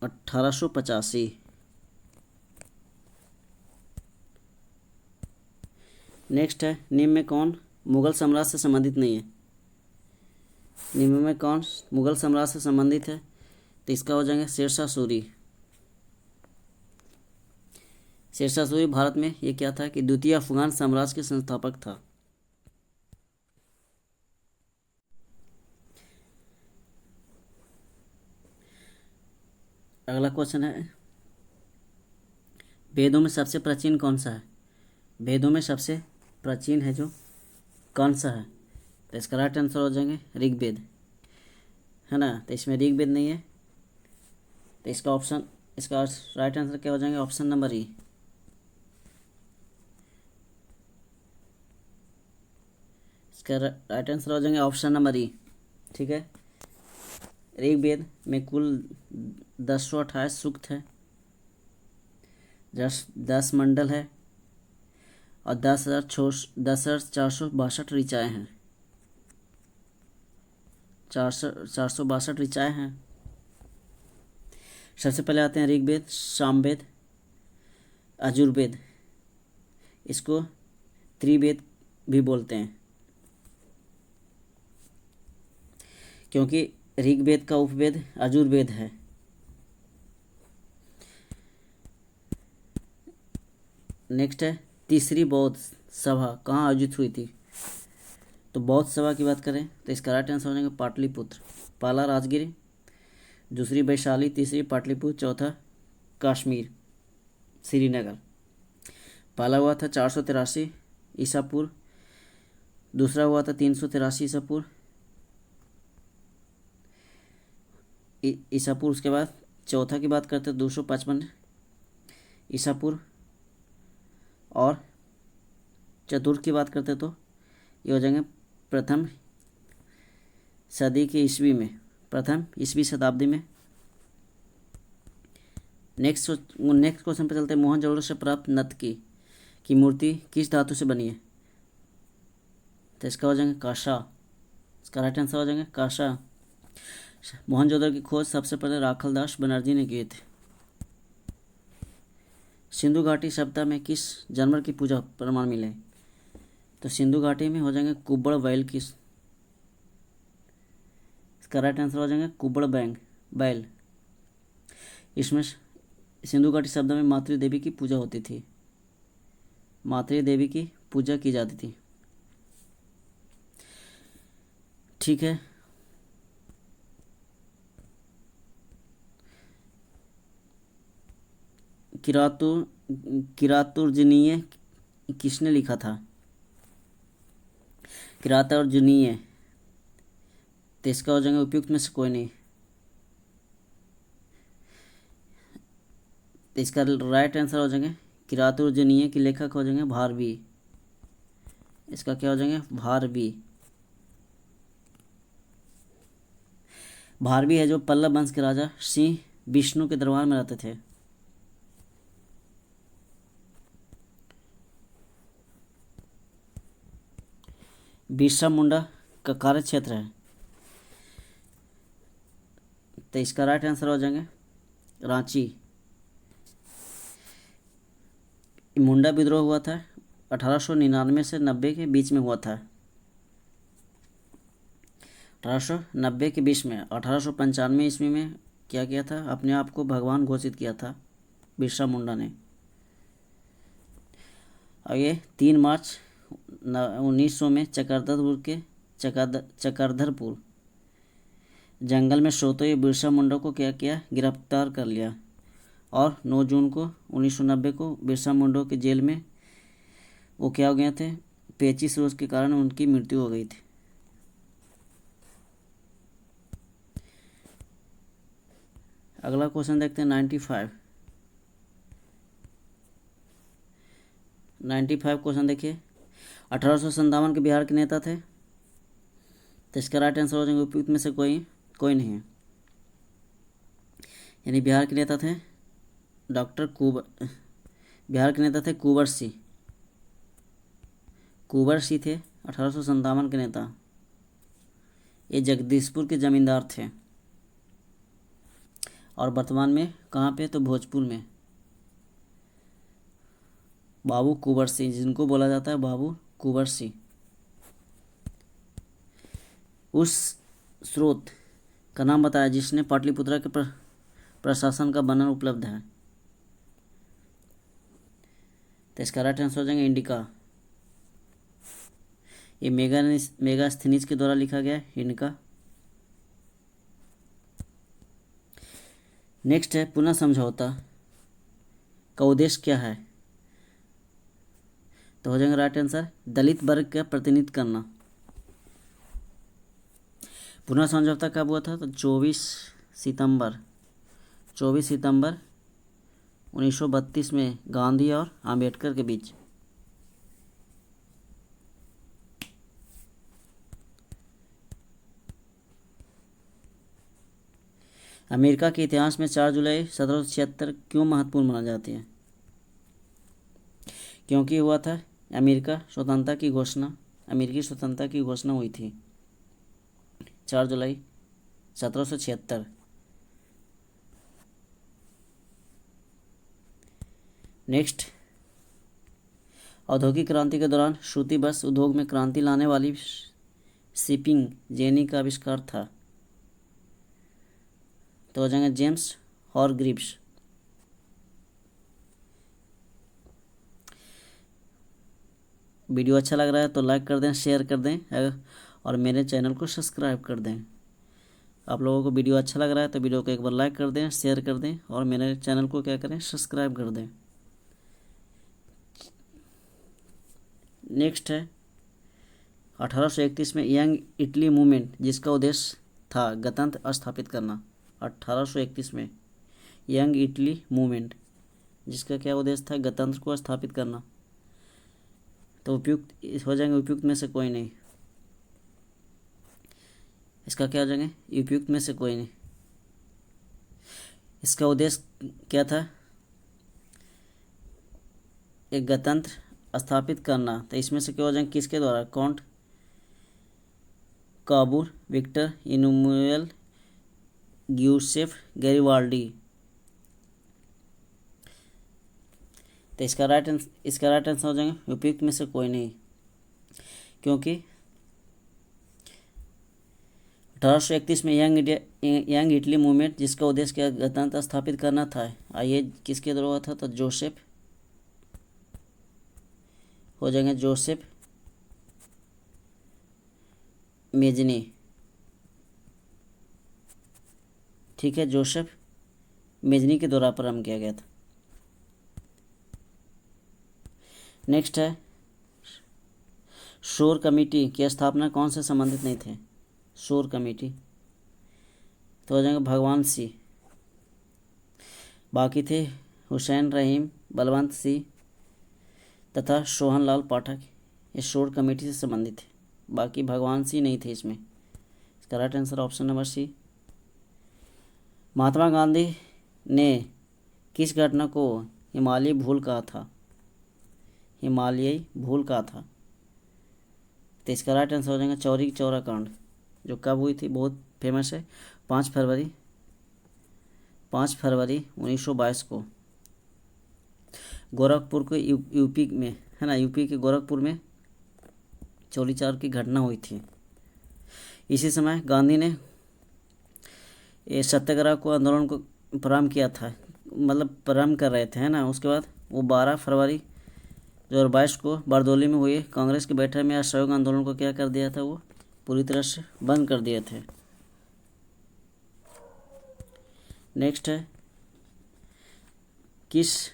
1885। नेक्स्ट है, निम्न में कौन मुगल साम्राज्य से संबंधित नहीं है? निम्न में कौन मुगल साम्राज्य से संबंधित है? तो इसका हो जाएगा शेरशाह सूरी। शेरशाह सूरी भारत में ये क्या था कि द्वितीय अफगान साम्राज्य के संस्थापक था। अगला क्वेश्चन है, वेदों में सबसे प्राचीन कौन सा है? वेदों में सबसे प्राचीन है जो कौन सा है? तो इसका राइट आंसर हो जाएंगे ऋग्वेद, है ना। तो इसमें ऋग्वेद नहीं है, तो इसका राइट आंसर क्या हो जाएंगे? ऑप्शन नंबर ई। इसका राइट आंसर हो जाएंगे ऑप्शन नंबर ई। ठीक है। ऋग्वेद में कुल 1028 सूक्त है, 10 मंडल है और 10,462 ऋचाएँ हैं। 462 ऋचाएँ हैं। सबसे पहले आते हैं ऋग्वेद, सामवेद, यजुर्वेद। इसको त्रिवेद भी बोलते हैं क्योंकि ऋग्वेद का उपवेद यजुर्वेद है। नेक्स्ट है, तीसरी बौद्ध सभा कहाँ आयोजित हुई थी? तो बौद्ध सभा की बात करें तो इसका राइट आंसर हो जाएगा पाटलिपुत्र। पहला राजगिरी, दूसरी वैशाली, तीसरी पाटलिपुत्र, चौथा कश्मीर श्रीनगर। पहला हुआ था 483 ईसा पूर्व, दूसरा हुआ था 383 ईसा पूर्व। उसके बाद चौथा की बात करते हैं 255 ईसा पूर्व, और चतुर्थ की बात करते तो ये हो जाएंगे प्रथम सदी के ईस्वी में, प्रथम ईस्वी शताब्दी में। नेक्स्ट क्वेश्चन पे चलते हैं। मोहनजोदड़ो से प्राप्त नर्तकी की मूर्ति किस धातु से बनी है? तो इसका हो जाएंगे कांसा। इसका राइट आंसर हो जाएंगे कांसा। मोहनजोदड़ो की खोज सबसे पहले राखलदास बनर्जी ने किए थे। सिंधु घाटी सभ्यता में किस जानवर की पूजा प्रमाण मिले? तो सिंधु घाटी में हो जाएंगे कुब्बड़ बैल की। इसका राइट आंसर हो जाएंगे कुब्बड़ बैल। इसमें सिंधु घाटी सभ्यता में मातृ देवी की पूजा होती थी, मातृ देवी की पूजा की जाती थी। ठीक है। किरातुर्जुनीय किसने लिखा था? किरातुर्जुनीय, तो इसका हो जाएगा उपयुक्त में से कोई नहीं। तो इसका राइट आंसर हो जाएंगे किरातुर्जुनीय की लेखक हो जाएंगे भारवी। इसका क्या हो जाएंगे? भारवी। भारवी है जो पल्लव वंश के राजा सिंह विष्णु के दरबार में रहते थे। बिरसा मुंडा का कार्य क्षेत्र है, तो इसका राइट आंसर हो जाएंगे रांची। मुंडा विद्रोह हुआ था 1899 से 90 के बीच में हुआ था। 1890 के बीच में 1895 ईस्वी में क्या किया था, अपने आप को भगवान घोषित किया था बिरसा मुंडा ने। आगे 3 मार्च 1900 में चक्रधरपुर जंगल में सोते हुए बिरसा मुंडा को क्या किया, गिरफ्तार कर लिया। और 9 जून को 1990 को बिरसा मुंडा के जेल में वो क्या हो गए थे, पेचिश रोग के कारण उनकी मृत्यु हो गई थी। अगला क्वेश्चन देखते हैं 95 क्वेश्चन देखिए। 1857 के बिहार के नेता थे, तो इसका राइट आंसर हो जाएंगे उपयुक्त में से कोई नहीं है। यानी बिहार के नेता थे बिहार के नेता थे कुंवर सिंह थे 1857 के नेता। ये जगदीशपुर के जमींदार थे और वर्तमान में कहाँ पे, तो भोजपुर में। बाबू कुंवर सिंह, जिनको बोला जाता है बाबू कुंवर सिंह। उस स्रोत का नाम बताया जिसने पाटलिपुत्रा के प्रशासन का वर्णन उपलब्ध है, तो इसका राइट आंसर हो जाएंगे इंडिका। ये मेगास्थनीज के द्वारा लिखा गया है इंडिका। नेक्स्ट है पुनः समझौता का उद्देश्य क्या है, तो हो जाएगा राइट आंसर दलित वर्ग का प्रतिनिधित्व करना। पुनः समझौता कब हुआ था, तो 24 सितंबर 1932 में गांधी और आम्बेडकर के बीच। अमेरिका के इतिहास में 4 जुलाई 1776 क्यों महत्वपूर्ण माना जाती है, क्योंकि हुआ था अमेरिकी स्वतंत्रता की घोषणा हुई थी 4 जुलाई 1776। नेक्स्ट, औद्योगिक क्रांति के दौरान सूती बस उद्योग में क्रांति लाने वाली शिपिंग जेनी का आविष्कार था, तो हो जाएंगे जेम्स हॉरग्रीव्स। वीडियो अच्छा लग रहा है तो लाइक कर दें, शेयर कर दें और मेरे चैनल को सब्सक्राइब कर दें। आप लोगों को वीडियो अच्छा लग रहा है तो वीडियो को एक बार लाइक कर दें, शेयर कर दें और मेरे चैनल को क्या करें, सब्सक्राइब कर दें। नेक्स्ट है 1831 में यंग इटली मूवमेंट, जिसका उद्देश्य था गणतंत्र स्थापित करना। 1831 में यंग इटली मूवमेंट, जिसका क्या उद्देश्य था, गणतंत्र को स्थापित करना। तो उपयुक्त हो जाएंगे, उपयुक्त में से कोई नहीं। इसका क्या हो जाएंगे, उपयुक्त में से कोई नहीं। इसका उद्देश्य क्या था, एक गणतंत्र स्थापित करना। तो इसमें से क्या हो जाएंगे, किसके द्वारा, काउंट काबूर, विक्टर इनुमुएल, ग्यूसेफ गैरिबाल्डी। तो इसका राइट आंसर हो जाएंगे उपयुक्त में से कोई नहीं, क्योंकि 1831 में यंग इटली मूवमेंट, जिसका उद्देश्य क्या, गणतंत्र स्थापित करना था। आइए किसके द्वारा हुआ था, तो जोसेफ, हो जाएंगे जोसेफ मेजनी। ठीक है, जोसेफ मेजनी के द्वारा प्रारंभ किया गया था। नेक्स्ट है शोर कमेटी की स्थापना कौन से संबंधित नहीं थे, शोर कमेटी, तो हो जाएंगे भगवान सिंह। बाकी थे हुसैन रहीम, बलवंत सिंह तथा सोहनलाल पाठक, ये शोर कमेटी से संबंधित थे। बाकी भगवान सिंह नहीं थे इसमें। इसका right answer option number C. Mahatma Gandhi ने किस घटना को हिमालयी भूल कहा था, तो इसका राइट आंसर हो जाएगा चौरी चौरा कांड, जो कब हुई थी, बहुत फेमस है, 5 फरवरी 1922 को गोरखपुर को यूपी में है ना, यूपी के गोरखपुर में चोरी चार की घटना हुई थी। इसी समय गांधी ने ये सत्याग्रह को आंदोलन को प्रारंभ किया था, मतलब प्रारंभ कर रहे थे, है ना। उसके बाद वो 12 फरवरी 2022 को बारदोली में हुई कांग्रेस की बैठक में असहयोग आंदोलन को क्या कर दिया था, वो पूरी तरह से बंद कर दिए थे। नेक्स्ट है, किस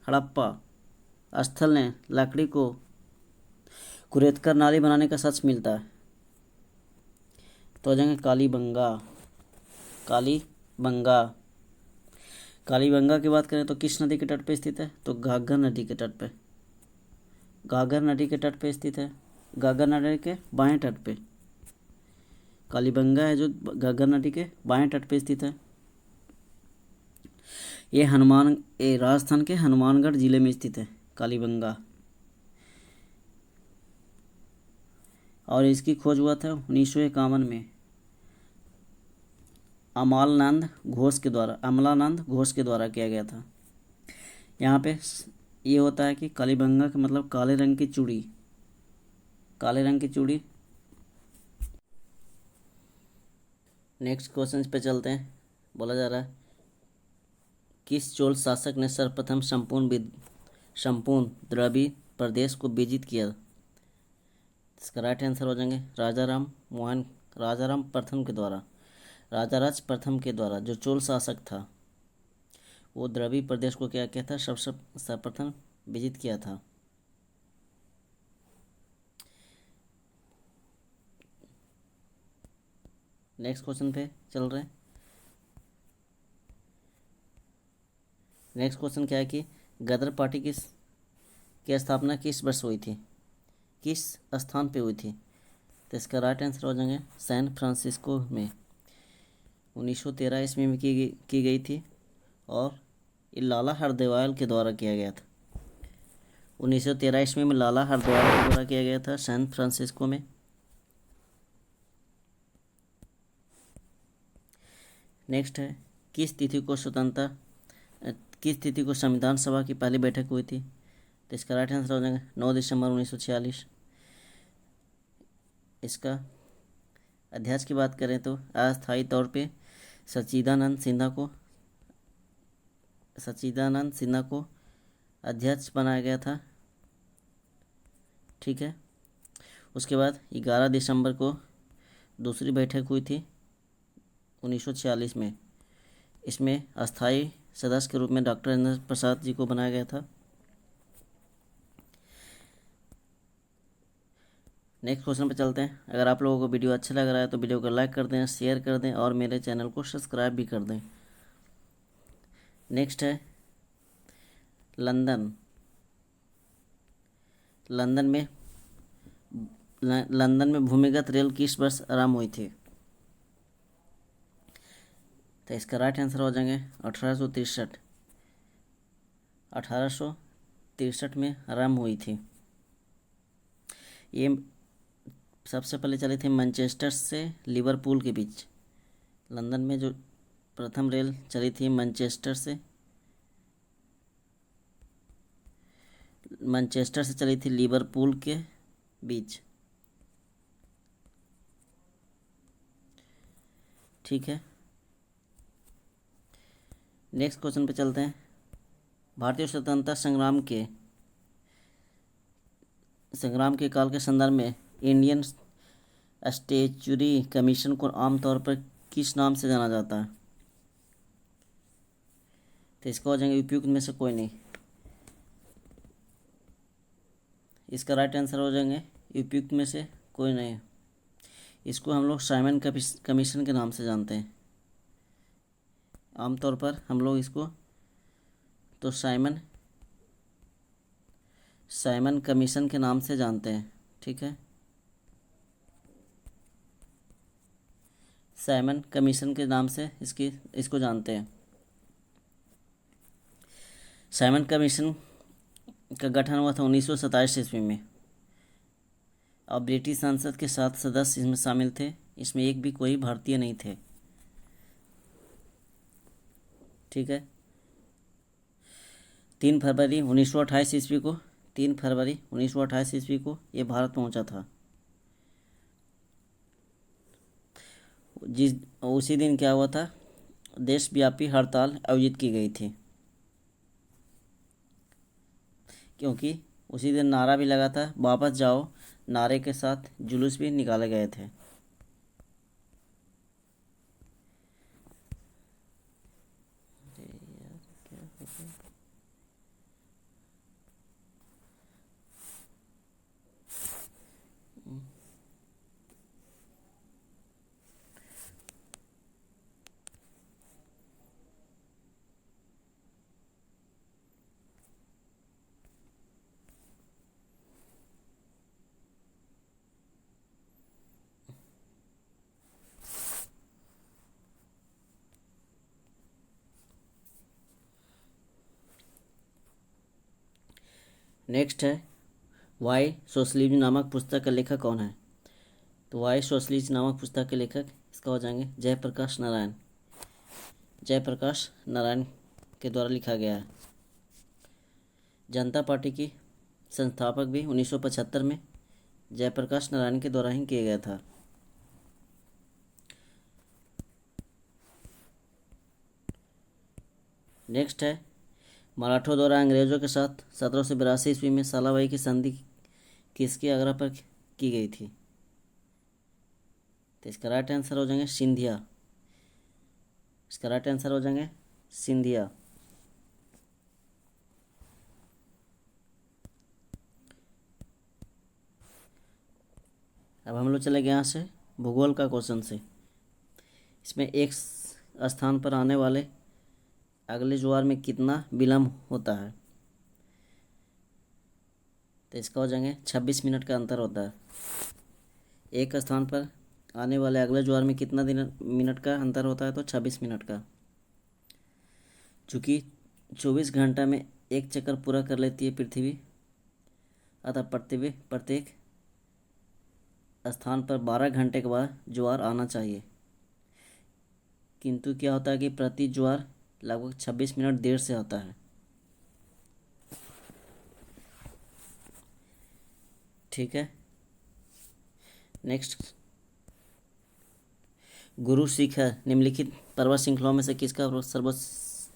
हड़प्पा स्थल ने लकड़ी को कुरेदकर नाली बनाने का सच मिलता है? तो आ जाएंगे कालीबंगा। कालीबंगा कालीबंगा की बात करें तो किस नदी के तट पे स्थित है? तो घाघर नदी के तट पे, घाघर नदी के तट पे स्थित है, घाघर नदी के बाएं तट पे कालीबंगा है, जो घाघर नदी के बाएं तट पे स्थित है। ये राजस्थान के हनुमानगढ़ जिले में स्थित है कालीबंगा, और इसकी खोज हुआ था 1951 में अमलानंद घोष के द्वारा किया गया था। यहाँ पे ये होता है कि कालीबंगा का मतलब काले रंग की चूड़ी, काले रंग की चूड़ी। नेक्स्ट क्वेश्चन पे चलते हैं। बोला जा रहा है, किस चोल शासक ने सर्वप्रथम संपूर्ण द्रविड़ प्रदेश को विजित किया? इसका राइट आंसर हो जाएंगे राजाराज प्रथम के द्वारा जो चोल शासक था, वो द्रविड़ प्रदेश को क्या किया था, सर्वप्रथम विजित किया था। नेक्स्ट क्वेश्चन पे चल रहे हैं। नेक्स्ट क्वेश्चन क्या है कि गदर पार्टी की स्थापना किस वर्ष हुई थी, किस स्थान पे हुई थी? तो इसका राइट आंसर हो जाएंगे सैन फ्रांसिस्को में 1913 ईस्वी में की गई थी, और ये लाला हरदयाल के द्वारा किया गया था। 1913 ईस्वी में लाला हरदयाल के द्वारा किया गया था सैन फ्रांसिस्को में। नेक्स्ट है, किस तिथि को संविधान सभा की पहली बैठक हुई थी? तो इसका राइट आंसर हो जाएगा 9 दिसंबर 1946। इसका अध्यक्ष की बात करें तो अस्थायी तौर पे सच्चिदानंद सिन्हा को अध्यक्ष बनाया गया था। ठीक है। उसके बाद 11 दिसंबर को दूसरी बैठक हुई थी 1946 में। इसमें अस्थायी सदस्य के रूप में डॉक्टर राजेंद्र प्रसाद जी को बनाया गया था। नेक्स्ट क्वेश्चन पे चलते हैं। अगर आप लोगों को वीडियो अच्छा लग रहा है तो वीडियो को लाइक कर दें, शेयर कर दें और मेरे चैनल को सब्सक्राइब भी कर दें। नेक्स्ट है, लंदन में भूमिगत रेल किस वर्ष आरंभ हुई थी? तो इसका राइट आंसर हो जाएंगे 1863 में आरंभ हुई थी। ये सबसे पहले चली थी मैनचेस्टर से लिवरपूल के बीच। लंदन में जो प्रथम रेल चली थी मैनचेस्टर से चली थी लिवरपूल के बीच। ठीक है। नेक्स्ट क्वेश्चन पे चलते हैं। भारतीय स्वतंत्रता संग्राम के काल के संदर्भ में इंडियन स्टैट्यूटरी कमीशन को आमतौर पर किस नाम से जाना जाता है? तो इसका हो जाएंगे उपयुक्त में से कोई नहीं। इसका राइट आंसर हो जाएंगे उपयुक्त में से कोई नहीं। इसको हम लोग साइमन कमीशन के नाम से जानते हैं। आमतौर पर हम लोग इसको तो साइमन कमीशन के नाम से जानते हैं। ठीक है, साइमन कमीशन के नाम से इसको जानते हैं। साइमन कमीशन का गठन हुआ था 1927 ईस्वी में, और ब्रिटिश संसद के 7 सदस्य इसमें शामिल थे। इसमें एक भी कोई भारतीय नहीं थे। ठीक है। 3 फरवरी 1928 ईस्वी को 3 फरवरी 1928 ईस्वी को ये भारत पहुंचा था। जिस उसी दिन क्या हुआ था, देशव्यापी हड़ताल आयोजित की गई थी, क्योंकि उसी दिन नारा भी लगा था, वापस जाओ। नारे के साथ जुलूस भी निकाले गए थे। नेक्स्ट है, वाई सोशलिज्म नामक पुस्तक का लेखक कौन है? तो वाई सोशलिज्म नामक पुस्तक के लेखक इसका हो जाएंगे जयप्रकाश नारायण। जयप्रकाश नारायण के द्वारा लिखा गया है। जनता पार्टी की संस्थापक भी 1975 में जयप्रकाश नारायण के द्वारा ही किया गया था। नेक्स्ट है, मराठों द्वारा अंग्रेजों के साथ 1782 ईस्वी में सालाबाई की संधि किसके आग्रह पर की गई थी? तो इसका राइट आंसर हो जाएंगे सिंधिया। इसका राइट आंसर हो जाएंगे सिंधिया। अब हम लोग चले गए यहाँ से भूगोल का क्वेश्चन से। इसमें एक स्थान पर आने वाले अगले ज्वार में कितना विलम्ब होता है? तो इसका हो जाएंगे 26 मिनट का अंतर होता है। एक स्थान पर आने वाले अगले ज्वार में कितना मिनट का अंतर होता है? तो 26 मिनट का। चूँकि 24 घंटा में एक चक्कर पूरा कर लेती है पृथ्वी, अतः प्रत्येक स्थान पर 12 घंटे के बाद ज्वार आना चाहिए, किंतु क्या होता है कि प्रति ज्वार लगभग 26 मिनट देर से आता है। ठीक है। नेक्स्ट, गुरु शिखर निम्नलिखित पर्वत श्रृंखलाओं में से किसका सर्वोच्च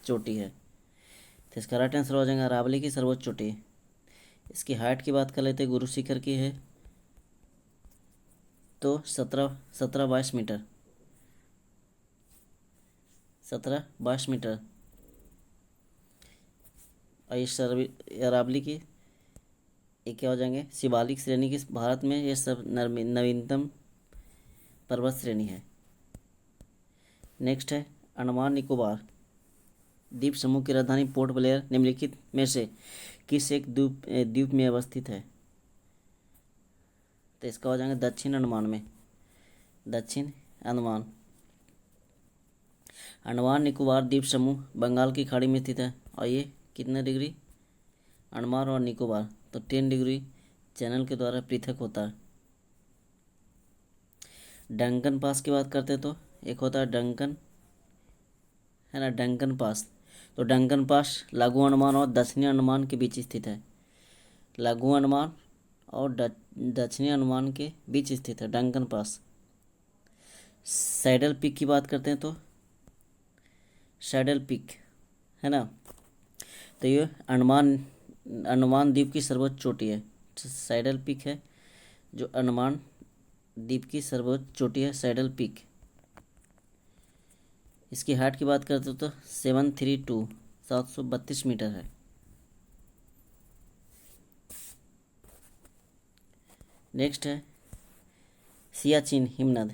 चोटी है? तो इसका राइट आंसर हो जाएगा अरावली की सर्वोच्च चोटी। इसकी हाइट की बात कर लेते हैं, गुरु शिखर की है तो 17-22 मीटर। 17-22 मीटर। और इस अरावली की ये क्या हो जाएंगे, शिवालिक श्रेणी की भारत में ये सब नवीनतम पर्वत श्रेणी है। नेक्स्ट है, अंडमान निकोबार द्वीप समूह की राजधानी पोर्ट ब्लेयर निम्नलिखित में से किस एक द्वीप में अवस्थित है? तो इसका हो जाएगा दक्षिण अंडमान में। दक्षिण अंडमान। अंडमान निकोबार द्वीप समूह बंगाल की खाड़ी में स्थित है और ये कितने डिग्री, अंडमान और निकोबार तो 10 डिग्री चैनल के द्वारा पृथक होता है। डंकन पास की बात करते हैं तो एक होता है डंकन, है ना, डंकन पास। तो डंकन पास लघु अंडमान और दक्षिणी अंडमान के बीच स्थित है। लघु अंडमान और दक्षिणी अंडमान के बीच स्थित है डंकन पास। सैडल पीक की बात करते हैं तो सैडल पीक, है ना, तो ये अंडमान द्वीप की सर्वोच्च चोटी है। सैडल पीक है जो अंडमान द्वीप की सर्वोच्च चोटी है, सैडल पीक। इसकी हाइट की बात करते तो 732 मीटर है। नेक्स्ट है, सियाचिन हिमनद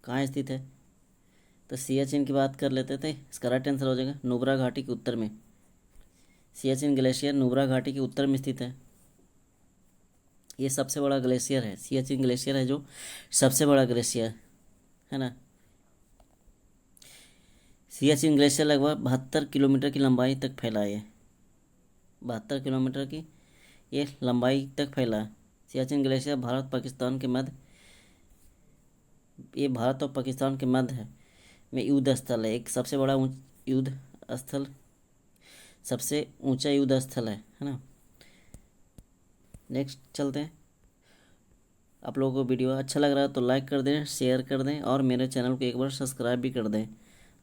कहाँ स्थित है? तो सियाचिन की बात कर लेते थे, इसका राइट आंसर हो जाएगा नुब्रा घाटी के उत्तर में। सियाचिन ग्लेशियर नुब्रा घाटी के उत्तर में स्थित है। ये सबसे बड़ा ग्लेशियर है, सियाचिन ग्लेशियर है जो सबसे बड़ा ग्लेशियर है ना। सियाचिन ग्लेशियर लगभग 72 किलोमीटर की लंबाई तक फैला है। 72 किलोमीटर की ये लंबाई तक फैला है। सियाचिन ग्लेशियर भारत और पाकिस्तान के मध्य है में युद्ध स्थल है। एक सबसे बड़ा युद्ध स्थल, सबसे ऊंचा युद्ध स्थल है ना। नेक्स्ट चलते हैं। आप लोगों को वीडियो अच्छा लग रहा है तो लाइक कर दें, शेयर कर दें और मेरे चैनल को एक बार सब्सक्राइब भी कर दें,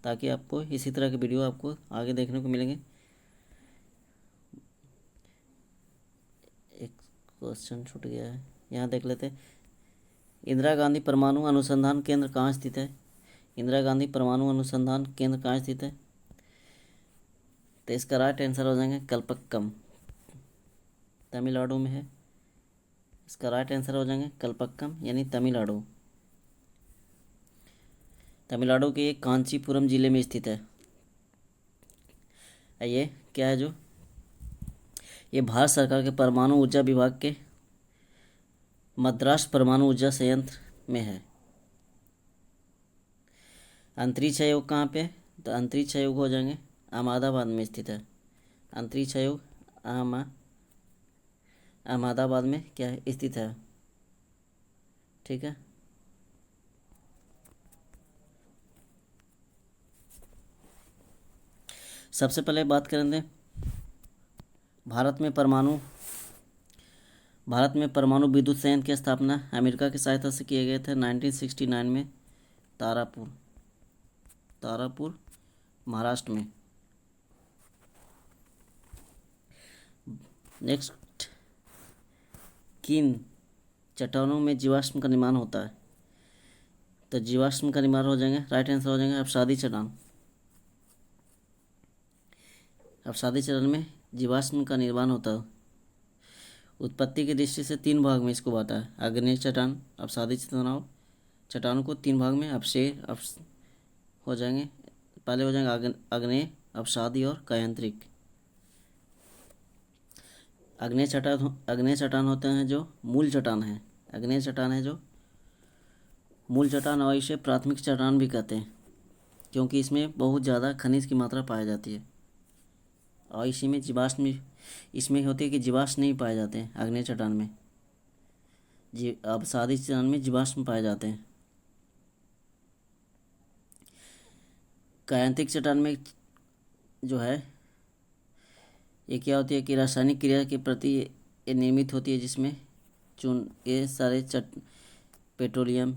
ताकि आपको इसी तरह के वीडियो आपको आगे देखने को मिलेंगे। एक क्वेश्चन छूट गया है, यहाँ देख लेते हैं। इंदिरा गांधी परमाणु अनुसंधान केंद्र कहाँ स्थित है? इंदिरा गांधी परमाणु अनुसंधान केंद्र कहाँ स्थित है? तो इसका राइट आंसर हो जाएंगे कल्पक्कम, तमिलनाडु में है। इसका राइट आंसर हो जाएंगे कल्पक्कम यानी तमिलनाडु। तमिलनाडु के कांचीपुरम जिले में स्थित है। ये क्या है जो ये भारत सरकार के परमाणु ऊर्जा विभाग के मद्रास परमाणु ऊर्जा संयंत्र में है। अंतरिक्ष आयोग कहाँ पे? तो अंतरिक्ष आयोग हो जाएंगे अहमदाबाद में स्थित है। अंतरिक्ष आयोग अहमदाबाद में क्या है स्थित है। ठीक है। सबसे पहले बात करेंगे भारत में परमाणु विद्युत संयंत्र की स्थापना अमेरिका की सहायता से किए गए थे 1969 में तारापुर महाराष्ट्र में। नेक्स्ट, किन चट्टानों में जीवाश्म का निर्माण होता है? तो जीवाश्म का निर्माण हो जाएंगे, राइट आंसर हो जाएंगे अवसादी चट्टान। अवसादी चट्टान में जीवाश्म का निर्माण होता है। उत्पत्ति की दृष्टि से 3 भाग में इसको बांटा है, आग्नेय चट्टान, अवसादी चट्टानों को 3 भाग में हो जाएंगे। पहले हो जाएंगे आग्नेय, अवसादी और कायांतरिक। आग्नेय चट्टान होते हैं जो मूल चट्टान है। आग्नेय चट्टान है जो मूल चट्टान, और इसे प्राथमिक चट्टान भी कहते हैं, क्योंकि इसमें बहुत ज़्यादा खनिज की मात्रा पाई जाती है। और इसी में जीवाश्म इसमें होती है कि जीवाश्म नहीं पाए जाते हैं। आग्नेय चट्टान में अवसादी चट्टान में जीवाश्म पाए जाते हैं। कायांतिक चट्टान में जो है ये क्या होती है कि रासायनिक क्रिया के प्रति ये निर्मित होती है, जिसमें ये सारे पेट्रोलियम,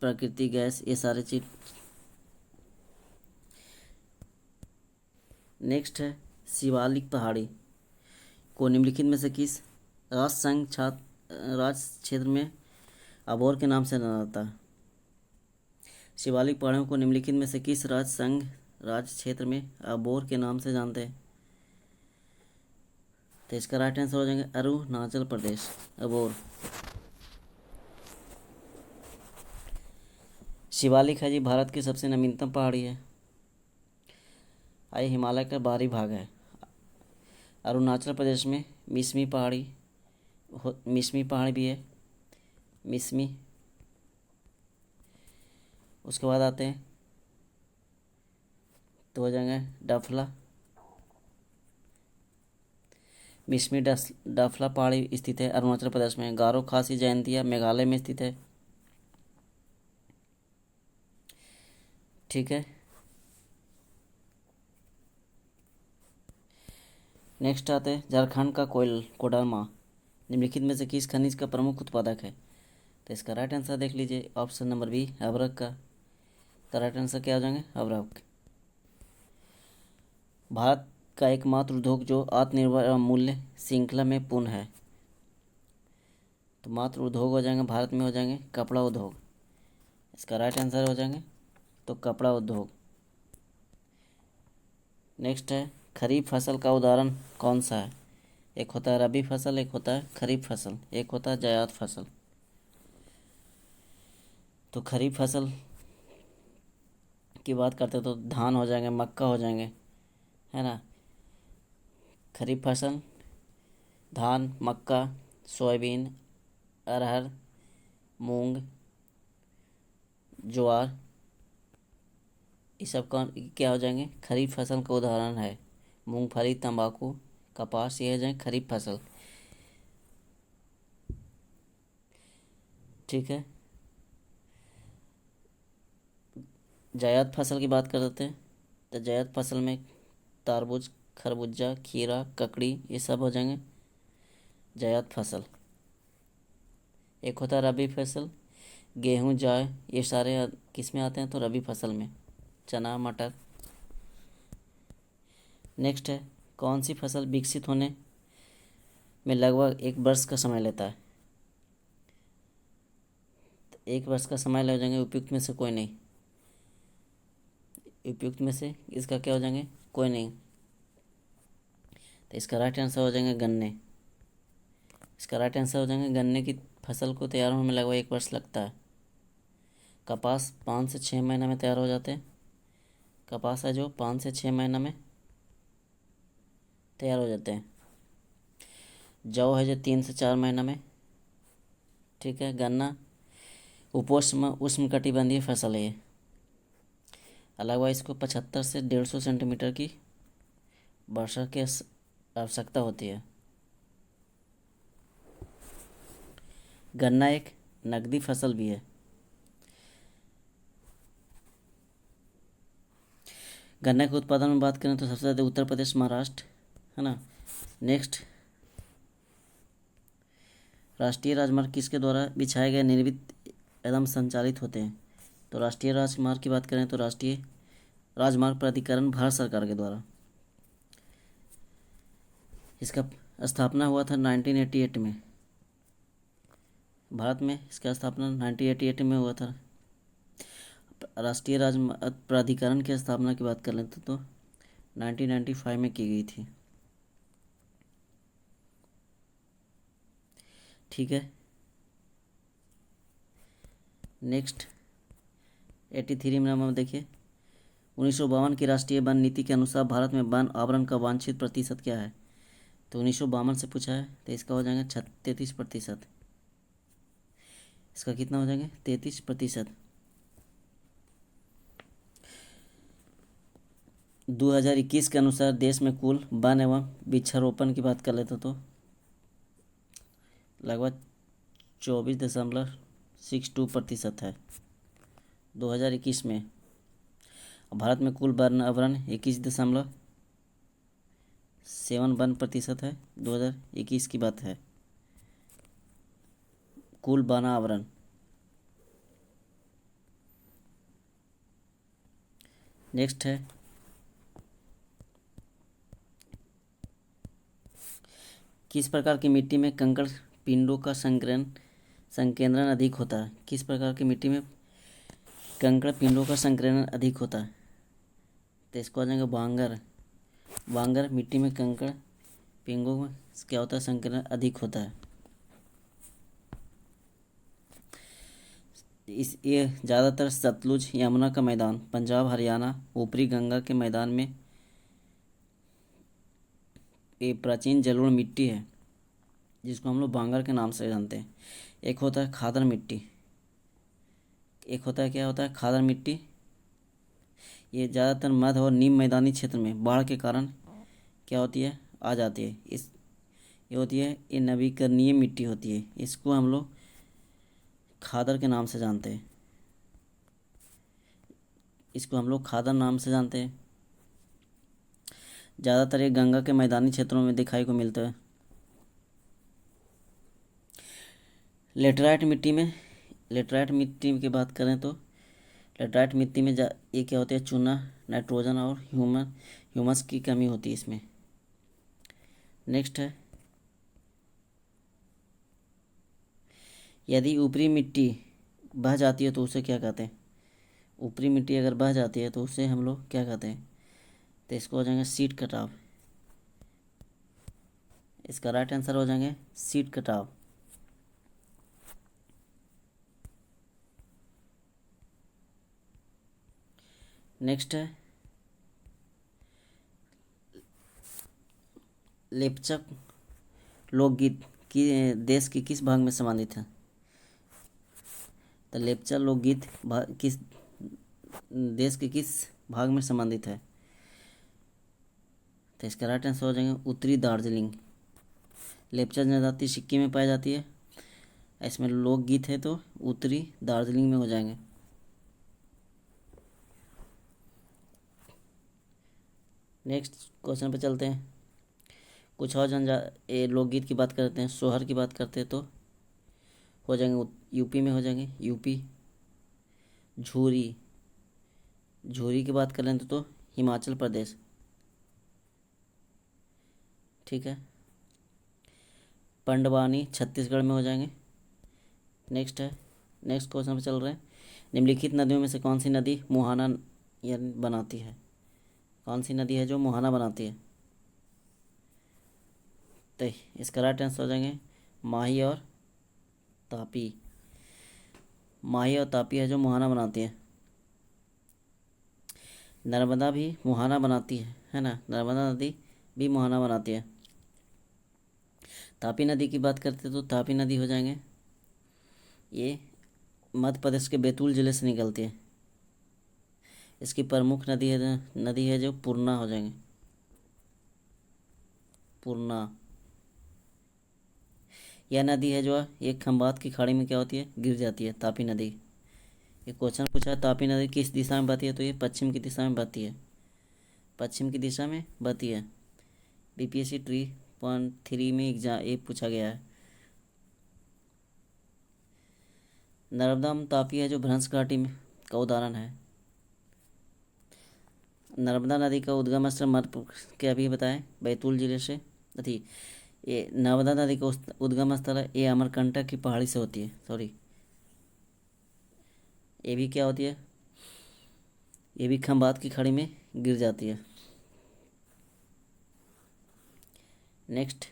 प्राकृतिक गैस, ये सारे चीज। नेक्स्ट है शिवालिक पहाड़ी को निम्नलिखित में से किस राज क्षेत्र में अबोर के नाम से जाना जाता है? शिवालिक पहाड़ियों को निम्नलिखित में से किस राज क्षेत्र में अबोर के नाम से जानते हैं? तो इसका राइट आंसर हो जाएंगे अरुणाचल प्रदेश, अबोर। शिवालिक है जी भारत की सबसे नवीनतम पहाड़ी है। ये हिमालय का बाहरी भाग है। अरुणाचल प्रदेश में मिसमी पहाड़ी भी है, मिसमी। उसके बाद आते हैं तो हो जाएंगे डफला। मिसमी डफला पहाड़ी स्थित है अरुणाचल प्रदेश में। गारो खासी जयंतिया मेघालय में स्थित है। ठीक है। नेक्स्ट आते हैं झारखंड का कोडरमा निम्नलिखित में से किस खनिज का प्रमुख उत्पादक है? तो इसका राइट आंसर देख लीजिए, ऑप्शन नंबर बी अभ्रक का राइट आंसर क्या हो जाएंगे? अभ्रक। भारत का एकमात्र उद्योग जो आत्मनिर्भर एवं मूल्य श्रृंखला में पूर्ण है। तो मात्र उद्योग हो जाएंगे भारत में, हो जाएंगे कपड़ा उद्योग। इसका राइट आंसर हो जाएंगे तो कपड़ा उद्योग। नेक्स्ट है खरीफ फसल का उदाहरण कौन सा है? एक होता है रबी फसल, एक होता है खरीफ फसल, एक होता है जायद फसल। तो खरीफ फसल की बात करते तो धान हो जाएंगे, मक्का हो जाएंगे, है ना। खरीफ फसल धान, मक्का, सोयाबीन, अरहर, मूंग, ज्वार, ये सब क्या हो जाएंगे? खरीफ फसल का उदाहरण है। मूंगफली, तंबाकू, कपास, ये हो जाएंगे खरीफ फसल। ठीक है। जायद फसल की बात कर देते हैं। तो जायद फसल में तरबूज, खरबूजा, खीरा, ककड़ी, ये सब हो जाएंगे जायद फसल। एक होता है रबी फसल, गेहूँ, जौ, ये सारे किस में आते हैं, तो रबी फसल में, चना, मटर। नेक्स्ट है, कौन सी फसल विकसित होने में लगभग 1 वर्ष का समय लेता है। तो 1 वर्ष का समय लग जाएंगे, उपयुक्त में से कोई नहीं, उपयुक्त में से इसका क्या हो जाएंगे, कोई नहीं। तो इसका राइट आंसर हो जाएंगे गन्ने। इसका राइट आंसर हो जाएंगे गन्ने की फसल को तैयार होने में लगभग 1 वर्ष लगता है। कपास 5 से 6 महीना में तैयार हो जाते हैं। कपास है जो 5 से 6 महीना में तैयार हो जाते हैं। जौ है जो 3 से 4 महीना में। ठीक है। गन्ना उपोष्ण उष्णकटिबंधीय फसल है ये। अलगवा इसको 75 से 150 सेंटीमीटर की वर्षा की आवश्यकता होती है। गन्ना एक नकदी फसल भी है। गन्ना के उत्पादन में बात करें तो सबसे ज़्यादा उत्तर प्रदेश, महाराष्ट्र है ना। नेक्स्ट, राष्ट्रीय राजमार्ग किसके द्वारा बिछाए गए, निर्मित एवं संचालित होते हैं। तो राष्ट्रीय राजमार्ग की बात करें तो राष्ट्रीय राजमार्ग प्राधिकरण भारत सरकार के द्वारा। इसका स्थापना हुआ था 1988 में। भारत में इसका स्थापना 1988 में हुआ था। राष्ट्रीय राजमार्ग प्राधिकरण की स्थापना की बात कर लेते तो 1995 में की गई थी। ठीक है। नेक्स्ट 83 में हम देखिए, 1952 की राष्ट्रीय वन नीति के अनुसार भारत में वन आवरण का वांछित प्रतिशत क्या है। तो 1952 से पूछा है, तो इसका हो जाएगा 33%। इसका कितना हो जाएंगे, 33%। 2021 के अनुसार देश में कुल वन एवं वृक्षारोपण की बात कर लेते तो लगभग 24.62% है 2021 में। भारत में कुल वन आवरण 21.71% है। 2021 की बात है, कुल वन आवरण। नेक्स्ट है, किस प्रकार की मिट्टी में कंकड़ पिंडों का संकेंद्रण अधिक होता है। किस प्रकार की मिट्टी में कंकड़ पिंडों का संकेंद्रण अधिक होता है। तो इसको आ जाएगा वांगर। वांगर मिट्टी में कंकड़ पिंडों में क्या होता है, संकेंद्रण अधिक होता है। ये ज़्यादातर सतलुज, यमुना का मैदान, पंजाब, हरियाणा, ऊपरी गंगा के मैदान में ये प्राचीन जलोढ़ मिट्टी है जिसको हम लोग बांगर के नाम से जानते हैं। एक होता है खादर मिट्टी, एक होता है क्या होता है, खादर मिट्टी। ये ज़्यादातर मध्य और निम्न मैदानी क्षेत्र में बाढ़ के कारण क्या होती है, आ जाती है। ये होती है, ये नवीकरणीय मिट्टी होती है। इसको हम लोग खादर के नाम से जानते हैं। इसको हम लोग खादर नाम से जानते हैं। ज़्यादातर ये गंगा के मैदानी क्षेत्रों में दिखाई को मिलता है। लेटराइट मिट्टी की बात करें तो लेटराइट मिट्टी में ये क्या होते हैं, चूना, नाइट्रोजन और ह्यूमस की कमी होती है इसमें। नेक्स्ट है, यदि ऊपरी मिट्टी बह जाती है तो उसे क्या कहते हैं। ऊपरी मिट्टी अगर बह जाती है तो उसे हम लोग क्या कहते हैं। तो इसको हो जाएंगे सीड कटाव। इसका राइट आंसर हो जाएंगे सीड कटाव। नेक्स्ट है, लेपचा लोकगीत की देश के किस भाग में संबंधित है। तो लेपचा लोकगीत किस देश के किस भाग में संबंधित है। तो इसका राइट आंसर हो जाएंगे उत्तरी दार्जिलिंग। लेपचा जनजाति सिक्किम में पाई जाती है। इसमें लोकगीत है तो उत्तरी दार्जिलिंग में हो जाएंगे। नेक्स्ट क्वेश्चन पे चलते हैं। कुछ और लोकगीत की बात करते हैं। सोहर की बात करते हैं तो हो जाएंगे यूपी में हो जाएंगे, यूपी। झूरी, झूरी की बात करें तो हिमाचल प्रदेश, ठीक है। पंडवानी छत्तीसगढ़ में हो जाएंगे। नेक्स्ट है, नेक्स्ट क्वेश्चन पे चल रहे हैं। निम्नलिखित नदियों में से कौन सी नदी मुहाना बनाती है? कौन सी नदी है जो मुहाना बनाती है? तो इसका राइट आंसर हो जाएंगे माही और तापी। माही और तापी है जो मुहाना बनाती है। नर्मदा भी मुहाना बनाती है ना, नर्मदा नदी भी मुहाना बनाती है। तापी नदी की बात करते तो तापी नदी हो जाएंगे, ये मध्य प्रदेश के बैतूल ज़िले से निकलती है। इसकी प्रमुख नदी है जो पूर्णा हो जाएंगे, पूर्णा। यह नदी है जो एक खंबात की खाड़ी में क्या होती है, गिर जाती है, तापी नदी। ये क्वेश्चन पूछा है तापी नदी किस दिशा में बहती है, तो ये पश्चिम की दिशा में बहती है, पश्चिम की दिशा में बहती है। बीपीएससी 3.3 में एग्जाम ये पूछा गया है। नर्मदा तापी है जो भ्रंश घाटी में का उदाहरण है। नर्मदा नदी का उद्गम स्थल मध्य के अभी बताएं बैतूल जिले से थी। ये नर्मदा नदी का उद्गम स्थल है, ये अमरकंटक की पहाड़ी से होती है, सॉरी, ये भी क्या होती है, ये भी खंबात की खाड़ी में गिर जाती है। नेक्स्ट,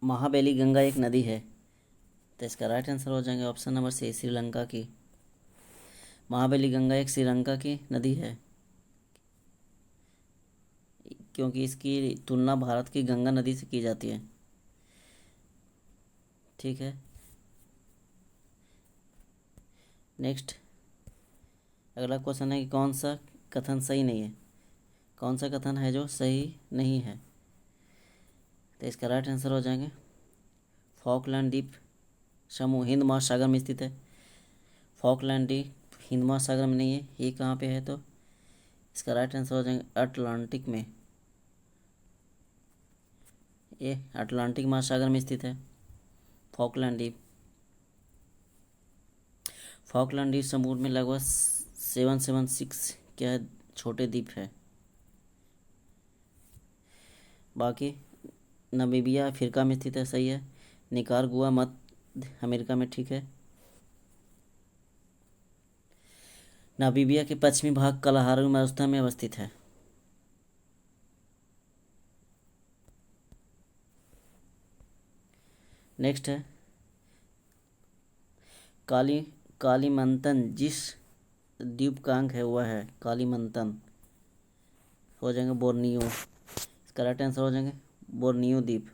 महाबली गंगा एक नदी है, तो इसका राइट आंसर हो जाएंगे ऑप्शन नंबर सी, श्रीलंका की। महाबली गंगा एक श्रीलंका की नदी है, क्योंकि इसकी तुलना भारत की गंगा नदी से की जाती है, ठीक है। नेक्स्ट, अगला क्वेश्चन है कि कौन सा कथन सही नहीं है, कौन सा कथन है जो सही नहीं है, तो इसका राइट आंसर हो जाएंगे फॉकलैंड द्वीप समूह हिंद महासागर में स्थित है। फॉकलैंड द्वीप हिंद महासागर में नहीं है, ये कहाँ पे है, तो इसका राइट आंसर हो जाएंगे अटलांटिक में, ये अटलांटिक महासागर में स्थित है फॉकलैंड द्वीप। फॉकलैंड द्वीप समूह में लगभग 776 क्या है, छोटे द्वीप है। बाकी नामीबिया अफ्रीका में स्थित है, सही है। निकारागुआ मध्य अमेरिका में, ठीक है। नामीबिया के पश्चिमी भाग कलाहारू मरुस्थल में अवस्थित है। नेक्स्ट है कालीमंतन जिस द्वीप का अंग है वह है कालीमंतन, हो जाएंगे बोर्नियो, इसका राइट आंसर हो जाएंगे बोर्नियो द्वीप।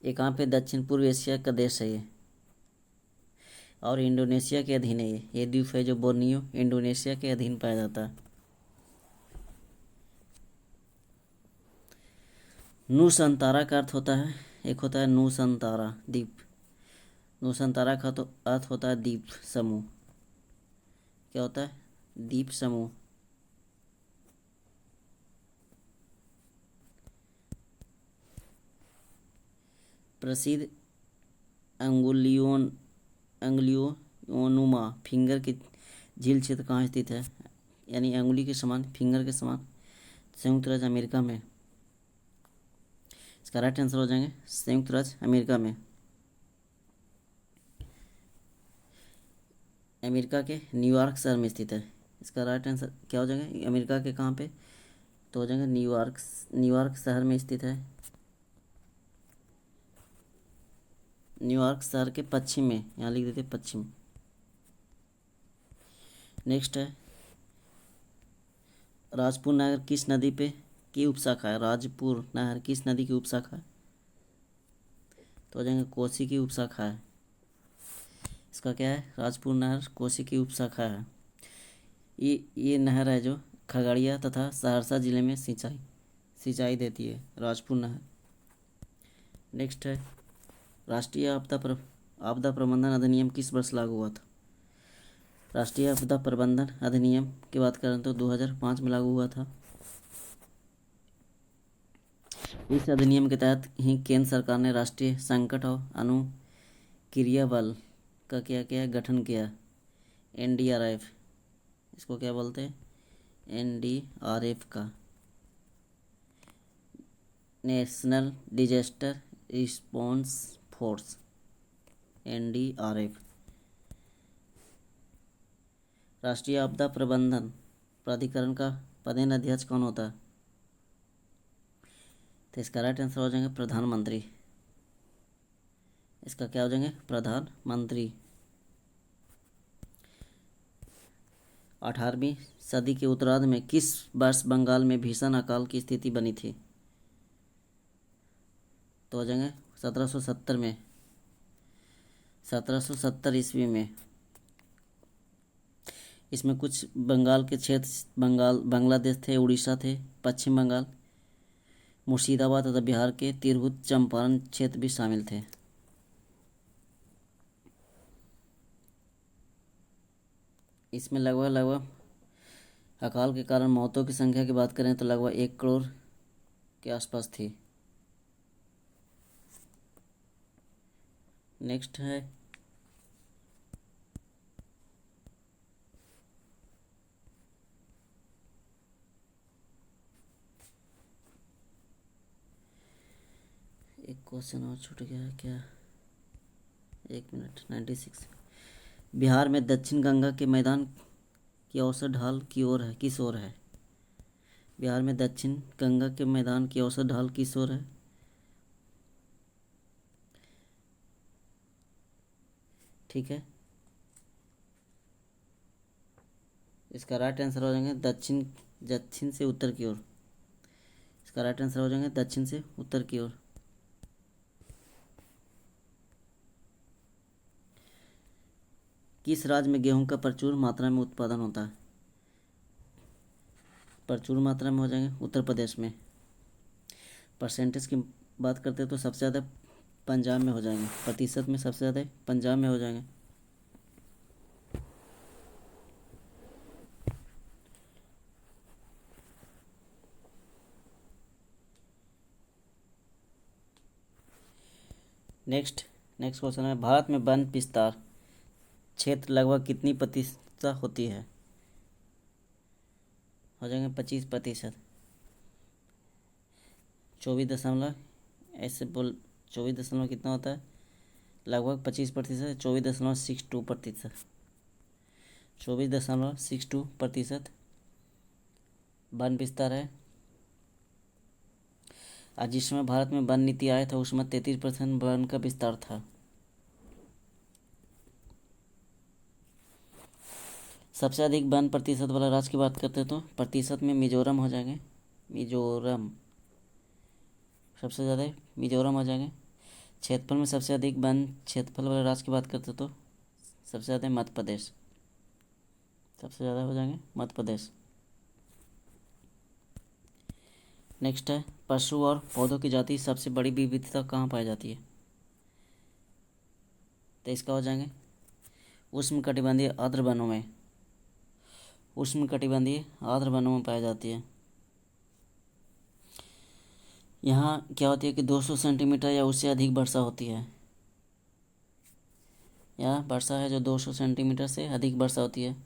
ये कहाँ पे, दक्षिण पूर्व एशिया का देश है ये, और इंडोनेशिया के अधीन है ये द्वीप है जो बोर्नियो इंडोनेशिया के अधीन पाया जाता है। नूसंतारा का अर्थ होता है, एक होता है नूसंतारा द्वीप, नूसंतारा का तो अर्थ होता है द्वीप समूह, क्या होता है, द्वीप समूह। प्रसिद्ध अंगुलियोनुमा फिंगर की झील क्षेत्र कहाँ स्थित है, यानी अंगुली के समान, फिंगर के समान, संयुक्त राज्य अमेरिका में। इसका राइट आंसर हो जाएंगे संयुक्त राज्य अमेरिका में। अमेरिका के न्यूयॉर्क शहर में स्थित है, इसका राइट आंसर क्या हो जाएगा, अमेरिका के कहाँ पे, तो हो जाएगा न्यूयॉर्क शहर में स्थित है, न्यूयॉर्क शहर के पश्चिम में, यहाँ लिख देते पश्चिम। नेक्स्ट है राजपुर नहर किस नदी पे की उपशाखा है, राजपुर नहर किस नदी की उपशाखा है, तो हो जाएंगे कोसी की उपशाखा है। इसका क्या है, राजपुर नहर कोसी की उपशाखा है। ये नहर है जो खगड़िया तथा सहरसा जिले में सिंचाई देती है, राजपुर नहर। नेक्स्ट है राष्ट्रीय आपदा प्रबंधन अधिनियम किस वर्ष लागू हुआ था, राष्ट्रीय आपदा प्रबंधन अधिनियम की बात करें तो 2005 में लागू हुआ था। इस अधिनियम के तहत ही केंद्र सरकार ने राष्ट्रीय संकट और अनुक्रिया बल का क्या किया गठन किया। एनडीआरएफ, इसको क्या बोलते हैं, एनडीआरएफ का, national disaster response force, NDRF. राष्ट्रीय आपदा प्रबंधन प्राधिकरण का पदेन अध्यक्ष कौन होता है? तो इसका राइट आंसर हो जाएंगे प्रधानमंत्री। इसका क्या हो जाएंगे? प्रधानमंत्री। 18वीं सदी के उत्तरार्ध में किस वर्ष बंगाल में भीषण अकाल की स्थिति बनी थी? तो हो जाएंगे 1770 में, 1770 ईस्वी में। इसमें कुछ बंगाल के क्षेत्र बांग्लादेश थे, उड़ीसा थे, पश्चिम बंगाल, मुर्शिदाबाद तथा बिहार के तिरहुत चंपारण क्षेत्र भी शामिल थे। इसमें लगभग अकाल के कारण मौतों की संख्या की बात करें तो लगभग 1 करोड़ के आसपास थी। नेक्स्ट है एक क्वेश्चन और छूट गया है क्या, 1 मिनट। 96 बिहार में दक्षिण गंगा के मैदान की औसत ढाल की ओर है, किस ओर है? बिहार में दक्षिण गंगा के मैदान की औसत ढाल किस ओर है? ठीक है, इसका राइट आंसर हो जाएंगे दक्षिण से उत्तर की ओर। इसका राइट आंसर हो जाएंगे दक्षिण से उत्तर की ओर। किस राज्य में गेहूं का प्रचुर मात्रा में उत्पादन होता है? प्रचुर मात्रा में हो जाएंगे उत्तर प्रदेश में। परसेंटेज की बात करते हैं तो सबसे ज़्यादा पंजाब में हो जाएंगे, प्रतिशत में सबसे ज़्यादा पंजाब में हो जाएंगे। नेक्स्ट क्वेश्चन है, भारत में वन विस्तार क्षेत्र लगभग कितनी प्रतिशत होती है? हो जाएंगे 25%। 24 ऐसे बोल 24 कितना होता है? लगभग 25%, 24.62%। 24.62% वन विस्तार है। आज जिस समय भारत में वन नीति आया था उसमें 33% वन का विस्तार था। सबसे अधिक वन प्रतिशत वाला राज्य की बात करते हैं तो प्रतिशत में मिजोरम हो जाएंगे, मिजोरम सबसे ज़्यादा मिजोरम हो जाएंगे। क्षेत्रफल में सबसे अधिक वन क्षेत्रफल वाले राज्य की बात करते तो सबसे ज़्यादा मध्य प्रदेश, सबसे ज़्यादा हो जाएंगे मध्य प्रदेश। नेक्स्ट है, पशु और पौधों की जाति सबसे बड़ी विविधता कहाँ पाई जाती है? तो इसका हो जाएंगे उष्णकटिबंधीय आर्द्र वनों में, उष्णकटिबंधीय आर्द्र वनों में पाई जाती है। यहाँ क्या होती है कि 200 सेंटीमीटर या उससे अधिक वर्षा होती है। यहाँ वर्षा है जो 200 सेंटीमीटर से अधिक वर्षा होती है।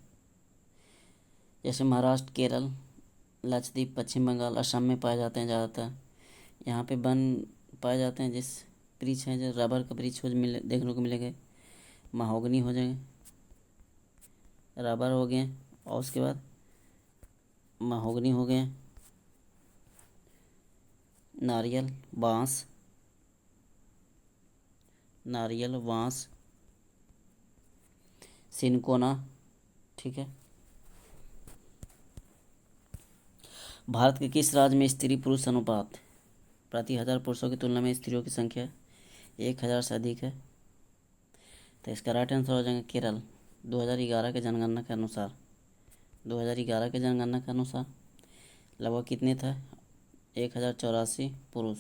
जैसे महाराष्ट्र, केरल, लक्षद्वीप, पश्चिम बंगाल, असम में पाए जाते हैं ज़्यादातर। यहाँ पे वन पाए जाते हैं जिस वृक्ष हैं, जो रबर का वृक्ष देखने को मिलेंगे, महोगनी हो जाएंगे, रबर हो गए और उसके बाद महोगनी हो गए, नारियल, बांस, सिनकोना। ठीक है, भारत के किस राज्य में स्त्री पुरुष अनुपात प्रति 1000 पुरुषों की तुलना में स्त्रियों की संख्या 1000 से अधिक है? तो इसका राइट आंसर हो जाएंगे केरल। 2011 के जनगणना के अनुसार, 2011 के जनगणना के अनुसार लगभग कितने था? 1084 पुरुष,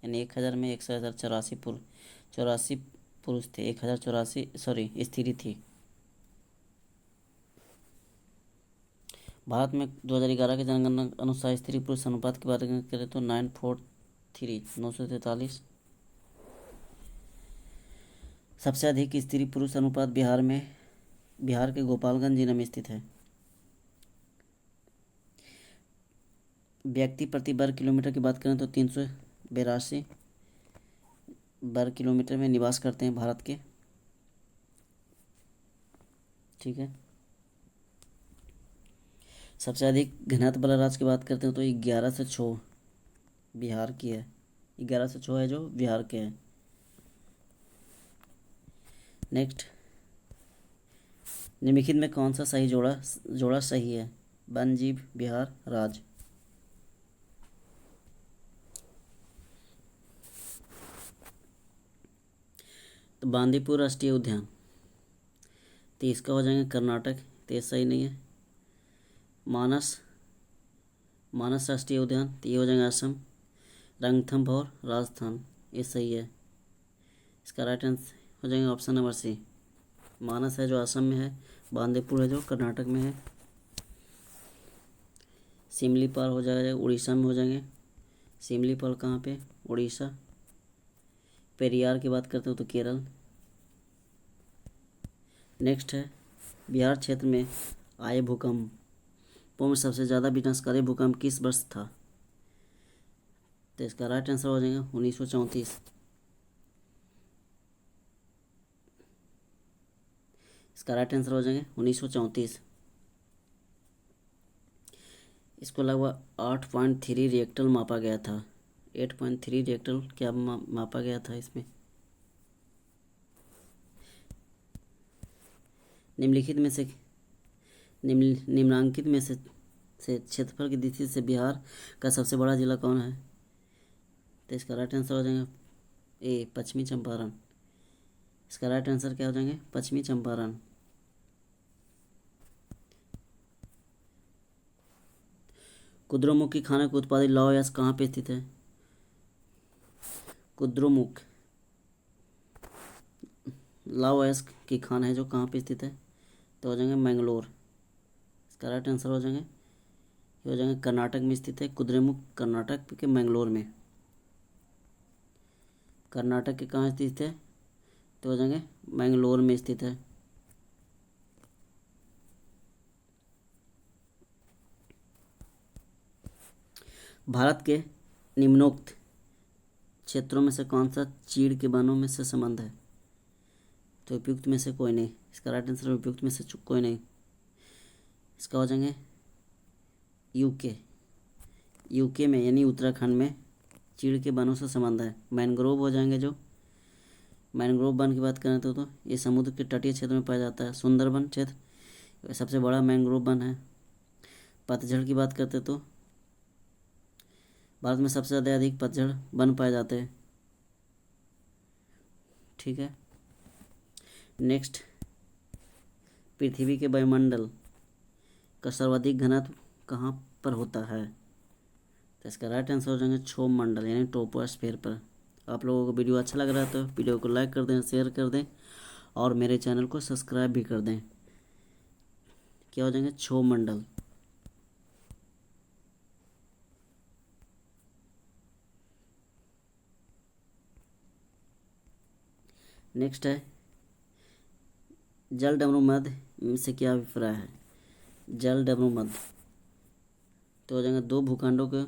यानी 1000 में 1084 पुरुष थे, 1084 स्त्री थी। भारत में 2011 के जनगणना अनुसार स्त्री पुरुष अनुपात की बात करें तो 9:4 943। सबसे अधिक स्त्री पुरुष अनुपात बिहार के गोपालगंज जिले में स्थित है। व्यक्ति प्रति वर्ग किलोमीटर की बात करें तो 382 वर्ग किलोमीटर में निवास करते हैं भारत के। ठीक है। सबसे अधिक घनत्व वाला राज्य की बात करते हैं तो 1106 बिहार की है। 1106 है जो बिहार के है। नेक्स्ट, निम्नलिखित में कौन सा सही जोड़ा सही है? वन्यजीव बिहार राज्य। तो बांदीपुर राष्ट्रीय उद्यान, तो इसका हो जाएंगे कर्नाटक, तो ये सही नहीं है। मानस राष्ट्रीय उद्यान, तो ये हो जाएंगे असम। रणथंभौर राजस्थान, ये सही है। इसका राइट आंसर हो जाएंगे ऑप्शन नंबर सी। मानस है जो असम में है, बांदीपुर है जो कर्नाटक में है। सिमलीपाल हो जाएगा उड़ीसा में हो जाएंगे। सिमलीपाल कहाँ पे? उड़ीसा। पेरियार की बात करते हो तो केरल। नेक्स्ट है, बिहार क्षेत्र में आए भूकंपों में सबसे ज़्यादा विनाशकारी भूकंप किस वर्ष था? तो इसका राइट आंसर हो जाएगा 1934। इसका राइट आंसर हो जाएंगे 1934। इसको लगभग 8.3 रिएक्टर मापा गया था। 8.3 रिएक्टर क्या मापा गया था इसमें? निम्नांकित में से क्षेत्रफल की दृष्टि से बिहार का सबसे बड़ा जिला कौन है? तो इसका राइट आंसर हो जाएगा ए, पश्चिमी चंपारण। इसका राइट आंसर क्या हो जाएंगे? पश्चिमी चंपारण। कुद्रेमुख की खान का उत्पादित लौह अयस्क कहाँ पे स्थित है? कुद्रेमुख लौह अयस्क की खान है जो कहाँ पे स्थित है? तो हो जाएंगे मैंगलोर। इसका राइट आंसर हो जाएंगे, ये हो जाएंगे कर्नाटक में स्थित है। कुद्रेमुख कर्नाटक के मैंगलोर में। कर्नाटक के कहाँ स्थित है? तो हो जाएंगे मैंगलोर में स्थित है। भारत के निम्नोक्त क्षेत्रों में से कौन सा चीड़ के वनों में से संबंध है? तो उपयुक्त में से कोई नहीं। इसका राइट आंसर उपयुक्त में से कोई नहीं। इसका हो जाएंगे यूके में यानी उत्तराखंड में चीड़ के वनों से संबंध है। मैनग्रोव हो जाएंगे जो मैनग्रोव वन की बात करें तो ये समुद्र के तटीय क्षेत्र में पाया जाता है। सुंदरबन क्षेत्र सबसे बड़ा मैनग्रोव वन है। पतझड़ की बात करते तो भारत में सबसे ज़्यादा अधिक पतझड़ वन पाए जाते हैं। ठीक है। नेक्स्ट, पृथ्वी के वायुमंडल का सर्वाधिक घनत्व कहाँ पर होता है? तो इसका राइट आंसर हो जाएंगे क्षोभ मंडल यानी ट्रोपोस्फेयर पर। आप लोगों को वीडियो अच्छा लग रहा है तो वीडियो को लाइक कर दें, शेयर कर दें और मेरे चैनल को सब्सक्राइब भी कर दें। क्या हो जाएंगे? क्षोभ मंडल। नेक्स्ट है, जल डमरू मध्य से क्या अभिप्राय है? जल डमरू मध्य, तो हो जाएंगे दो भूखंडों को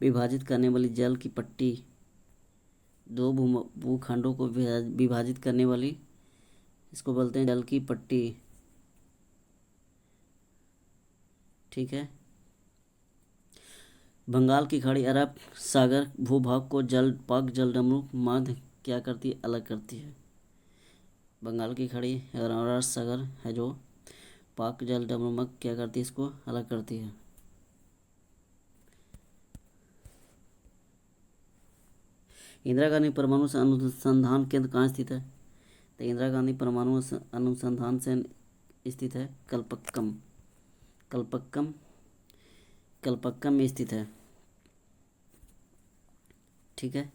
विभाजित करने वाली जल की पट्टी। दो भूखंडों को विभाजित करने वाली, इसको बोलते हैं जल की पट्टी। ठीक है। बंगाल की खाड़ी अरब सागर भूभाग को पाक जल डमरू मध्य क्या करती है? अलग करती है। बंगाल की खाड़ी और अरब सागर है जो पाक जल डमरू मध्य क्या करती है? इसको अलग करती है। इंदिरा गांधी परमाणु अनुसंधान केंद्र कहाँ स्थित है? तो इंदिरा गांधी परमाणु अनुसंधान से स्थित है कलपक्कम में स्थित है। ठीक है।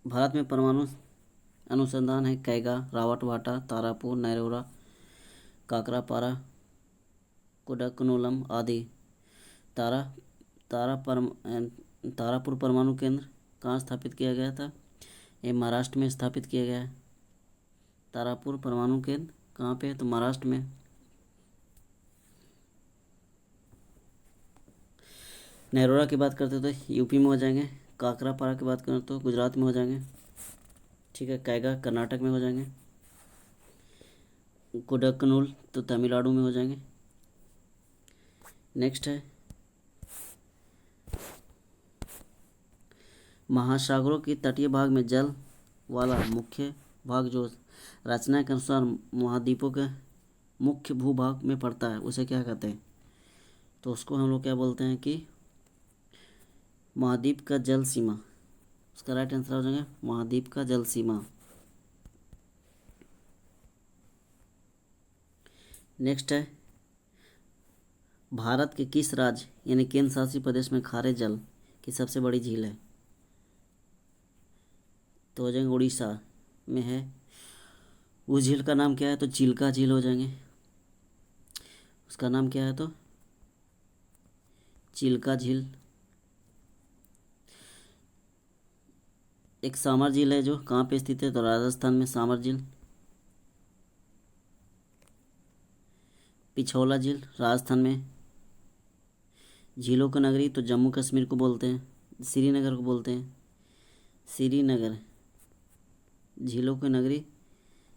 भारत में परमाणु अनुसंधान है कैगा, रावतभाटा, तारापुर, नैरोरा, काकरापारा, कुडकनोलम आदि। तारापुर परमाणु केंद्र कहाँ स्थापित किया गया था? ये महाराष्ट्र में स्थापित किया गया है। तारापुर परमाणु केंद्र कहाँ पे है? तो महाराष्ट्र में। नेरोरा की बात करते तो यूपी में हो जाएंगे। काकरापारा की बात करें तो गुजरात में हो जाएंगे। ठीक है। कैगा कर्नाटक में हो जाएंगे। कोडक्कनूल तो तमिलनाडु में हो जाएंगे। नेक्स्ट है महासागरों की तटीय भाग में जल वाला मुख्य भाग जो रचना के अनुसार महाद्वीपों के मुख्य भूभाग में पड़ता है उसे क्या कहते हैं? तो उसको हम लोग क्या बोलते हैं कि महाद्वीप का जल सीमा। उसका राइट आंसर हो जाएगा महाद्वीप का जल सीमा। नेक्स्ट है भारत के किस राज्य यानी केंद्र शासित प्रदेश में खारे जल की सबसे बड़ी झील है? तो हो जाएंगे उड़ीसा में है। उस झील का नाम क्या है? तो चिल्का झील हो जाएंगे। उसका नाम क्या है? तो चिल्का झील। एक सामर झील है जो कहाँ पे स्थित है? तो राजस्थान में सामर झील। पिछोला झील राजस्थान में। झीलों का नगरी तो जम्मू कश्मीर को बोलते हैं, श्रीनगर को बोलते हैं। श्रीनगर झीलों की नगरी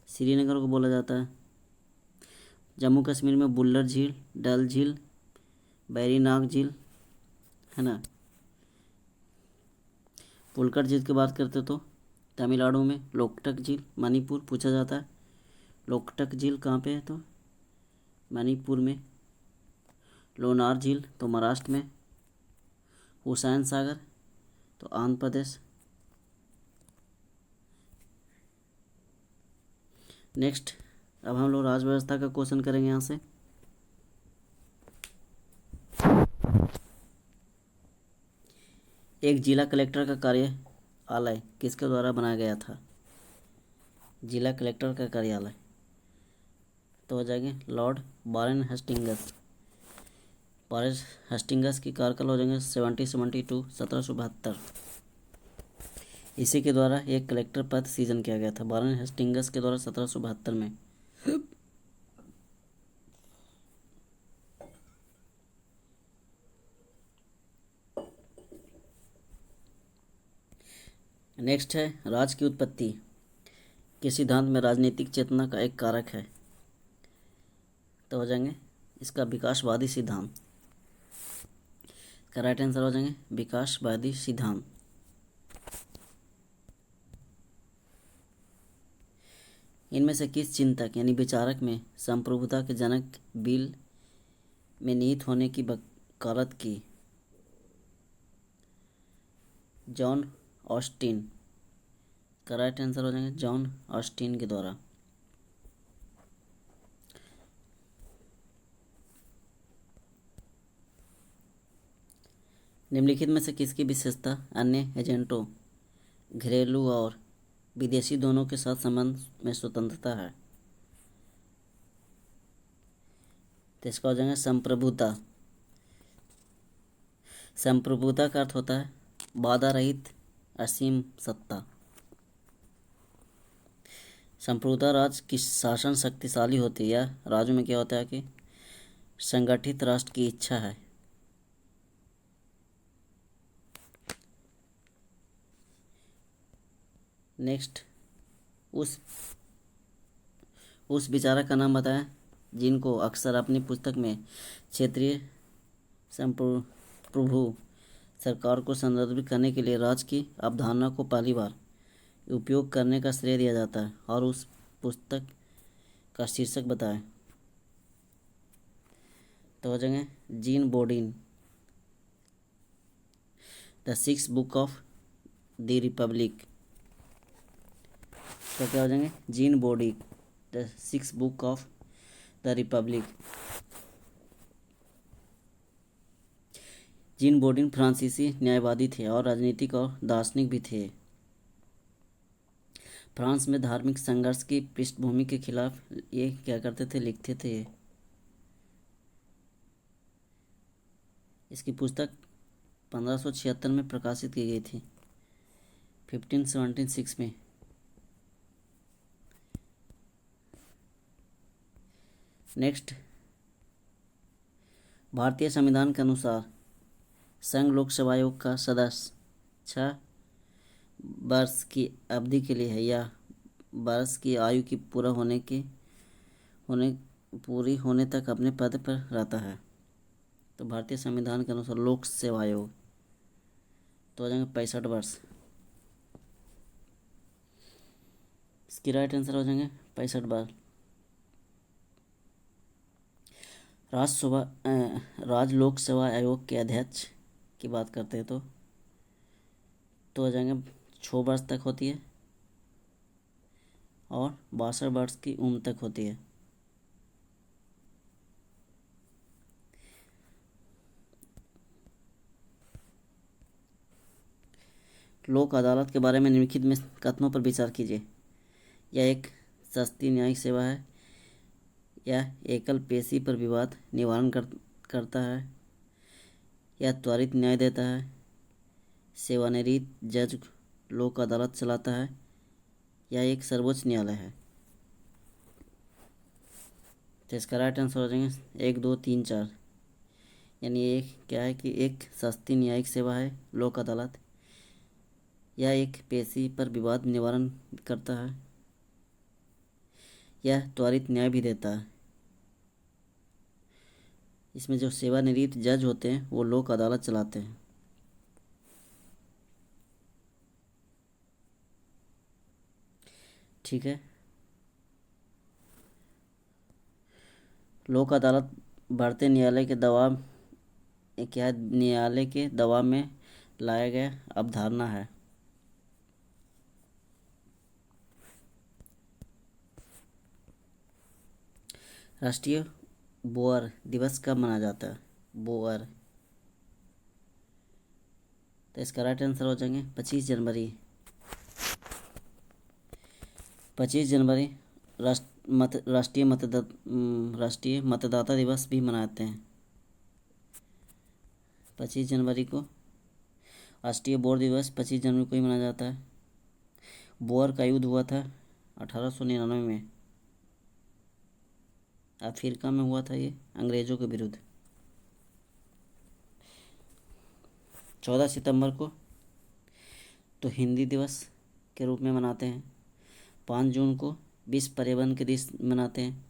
श्रीनगर को बोला जाता है। जम्मू कश्मीर में बुल्लर झील, डल झील, बैरीनाग झील है ना। पुलकर झील की बात करते तो तमिलनाडु में। लोकटक झील मणिपुर पूछा जाता है। लोकटक झील कहाँ पे है? तो मणिपुर में। लोनार झील तो महाराष्ट्र में। हुसैन सागर तो आंध्र प्रदेश। नेक्स्ट अब हम लोग राज्य व्यवस्था का क्वेश्चन करेंगे यहाँ से। एक जिला कलेक्टर का कार्यालय किसके द्वारा बनाया गया था? जिला कलेक्टर का कार्यालय तो हो जाएंगे Lord Warren Hastings. Warren Hastings की कार्यकाल हो जाएंगे 1772। इसी के द्वारा एक कलेक्टर पद सृजन किया गया था वारेन हेस्टिंग्स के द्वारा 1772 में। नेक्स्ट है राज्य की उत्पत्ति के सिद्धांत में राजनीतिक चेतना का एक कारक है। तो हो जाएंगे इसका विकासवादी सिद्धांत। का राइट आंसर हो जाएंगे विकासवादी सिद्धांत। इनमें से किस चिंतक यानी विचारक में संप्रभुता के जनक बिल में निहित होने की वकालत की? John Austin. का राइट आंसर हो जाएंगे जॉन ऑस्टिन के द्वारा। निम्नलिखित में से किसकी विशेषता अन्य एजेंटों घरेलू और विदेशी दोनों के साथ संबंध में स्वतंत्रता है? तो इसका हो जाएगा संप्रभुता। संप्रभुता का अर्थ होता है बाधा रहित असीम सत्ता। संप्रभुता राज्य की शासन शक्तिशाली होती है या राज्य में क्या होता है कि संगठित राष्ट्र की इच्छा है। नेक्स्ट उस विचारक का नाम बताएं जिनको अक्सर अपनी पुस्तक में क्षेत्रीय संप्रभु सरकार को संदर्भित करने के लिए राज्य की अवधारणा को पहली बार उपयोग करने का श्रेय दिया जाता है और उस पुस्तक का शीर्षक बताएं। तो हो जाएंगे Jean Bodin the six book of the republic. तो क्या हो जाएंगे Jean Bodin the six book of the republic. Jean Bodin फ्रांसीसी न्यायवादी थे और राजनीतिक और दार्शनिक भी थे। फ्रांस में धार्मिक संघर्ष की पृष्ठभूमि के खिलाफ ये क्या करते थे? लिखते थे। इसकी पुस्तक 1576 में प्रकाशित की गई थी, 1576 में। नेक्स्ट, भारतीय संविधान के अनुसार संघ लोक सेवा आयोग का सदस्य 6 वर्ष की अवधि के लिए है या वर्ष की आयु की पूरी होने तक अपने पद पर रहता है। तो भारतीय संविधान के अनुसार लोक सेवा आयोग तो हो जाएंगे 65 वर्ष। इसकी राइट आंसर हो जाएंगे 65 बार। राज्य लोक सेवा आयोग के अध्यक्ष की बात करते हैं तो हो जाएंगे 6 वर्ष तक होती है और 62 वर्ष की उम्र तक होती है। लोक अदालत के बारे में निम्नलिखित में कथनों पर विचार कीजिए। यह एक सस्ती न्यायिक सेवा है, यह एकल पेशी पर विवाद निवारण करता है, यह त्वरित न्याय देता है, सेवानिवृत्त जज लोक अदालत चलाता है, यह एक सर्वोच्च न्यायालय है। तो इसका राइट आंसर हो जाएंगे 1, 2, 3, 4। यानी एक क्या है कि एक सस्ती न्यायिक सेवा है लोक अदालत, यह एक पेशी पर विवाद निवारण करता है, यह त्वरित न्याय भी देता है। इसमें जो सेवानिवृत्त जज होते हैं वो लोक अदालत चलाते हैं। ठीक है। लोक अदालत भारतीय न्यायालय के दबाव में लाया गया अवधारणा है। राष्ट्रीय बोअर दिवस कब मनाया जाता है? बोअर, तो इसका राइट आंसर हो जाएंगे 25 जनवरी। 25 जनवरी राष्ट्रीय मतदाता दिवस भी मनाते हैं। 25 जनवरी को राष्ट्रीय बोअर दिवस 25 जनवरी को ही मनाया जाता है। बोअर का युद्ध हुआ था 1899 में, अफ्रीका में हुआ था ये अंग्रेज़ों के विरुद्ध। 14 सितंबर को तो हिंदी दिवस के रूप में मनाते हैं। 5 जून को विश्व पर्यावरण के दिवस मनाते हैं।